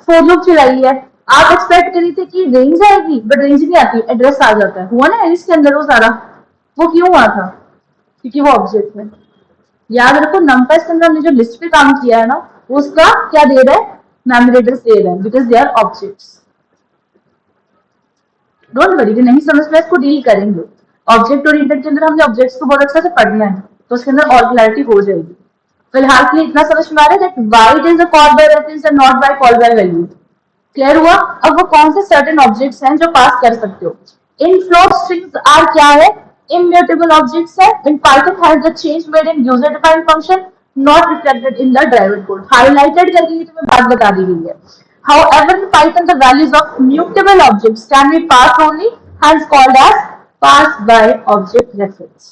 फोर लूप चलाई है, आप एक्सपेक्ट करी थी कि रेंज आएगी, बट रेंज नहीं आती, एड्रेस आ जाता है, हुआ ना इसके अंदर वो सारा। वो क्यों हुआ था, क्योंकि वो ऑब्जेक्ट है। याद रखो नंपाइस के अंदर हमने जो लिस्ट पे काम किया है ना, वो उसका क्या दे रहा है, मेमोरी एड्रेस दे रहा है, because they are objects. Don't worry, जो नहीं समझ में इसको डील करेंगे। ऑब्जेक्ट ओरिएंटेड के अंदर हमने ऑब्जेक्ट्स को बहुत अच्छा से पढ़ना है, तो उसके अंदर और क्लैरिटी हो जाएगी। फिलहाल के लिए इतना समझ में आ रहा है that why is a called by reference and not by called by value. Clear हुआ। अब वो कौन से सर्टेन ऑब्जेक्ट्स हैं जो पास कर सकते हो। इन फ्लोट स्ट्रिंग्स आर क्या है, इम्यूटेबल ऑब्जेक्ट्स है। In Python has the change made in user defined function not reflected in the driver code. Highlighted करके ये तुम्हें बात बता दी गई है। However, in Python, the values of mutable objects can be passed only, hence called as pass by object reference.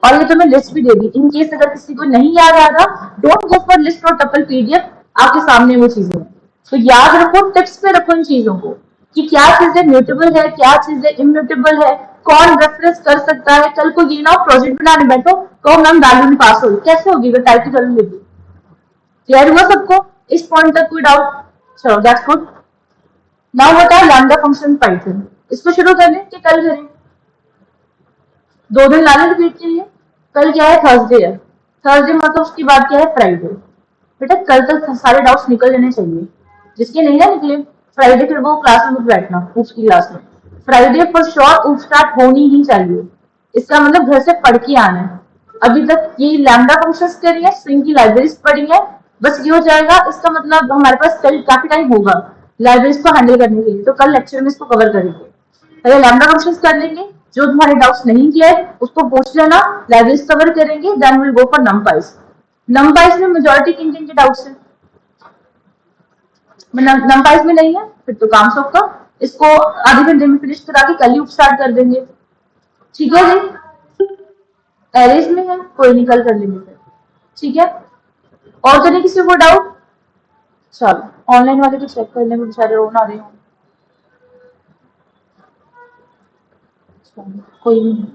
और ये तुम्हें लिस्ट भी दे दी, इन केस अगर किसी को नहीं याद आ रहा, डोंट गो फॉर लिस्ट और टपल पीडीएफ, आपके सामने वो चीजें हैं। तो याद रखो, टिप्स पे रखो इन चीजों को कि क्या चीजें म्यूटेबल है, क्या चीजें इम्यूटेबल है, कौन रेफरेंस कर सकता है। कल को ये ना प्रोजेक्ट बनाने बैठो, कहो मैम वैल्यू नहीं पास होगी, कैसे होगी, अगर टाइप कर लेगी। क्लियर हुआ सबको, इस पॉइंट तक कोई डाउट। चलो that's good. Now what are lambda function Python. इसको शुरू कर लें कि कल करें, 2 दिन लाने रिपीट के लिए। कल क्या है, थर्सडे है, थर्सडे मतलब उसके बाद क्या है, फ्राइडे। बेटा कल तक सारे डाउट्स निकल लेने चाहिए, जिसके नहीं ना निकले फ्राइडे फिर वो क्लास में बैठना, उसकी क्लास में फ्राइडे फॉर श्योर उफ स्टार्ट होनी ही चाहिए। इसका मतलब घर से पढ़ के आना है। अभी तक ये लैम्डा फंक्शंस करी है, स्ट्रिंग की लाइब्रेरीज पढ़ी है, बस ये हो जाएगा। इसका मतलब हमारे पास कल काफी टाइम होगा लाइब्रेरीज को हैंडल करने के लिए, तो कल लेक्चर में इसको कवर करेंगे। पहले लैम्डा फंक्शंस कर लेंगे, जो तुम्हारे डाउट्स नहीं क्लियर उसको पूछ लेना, लाइब्रेरीज कवर करेंगे, देन विल गो फॉर नंपाइस। नंपाइस में मेजॉरिटी किन किन के डाउट्स है, नंपाइस में नहीं है फिर तो काम सबका, इसको आधे घंटे में फिनिश करा के कल ही स्टार्ट कर देंगे। ठीक है जी, एरेज में है कोई निकल कर लेंगे फिर। ठीक है, और तो नहीं किसी को डाउट। चलो ऑनलाइन वाले तो चेक कर लेंगे, बेचारे रो ना रहे हो। कोई नहीं।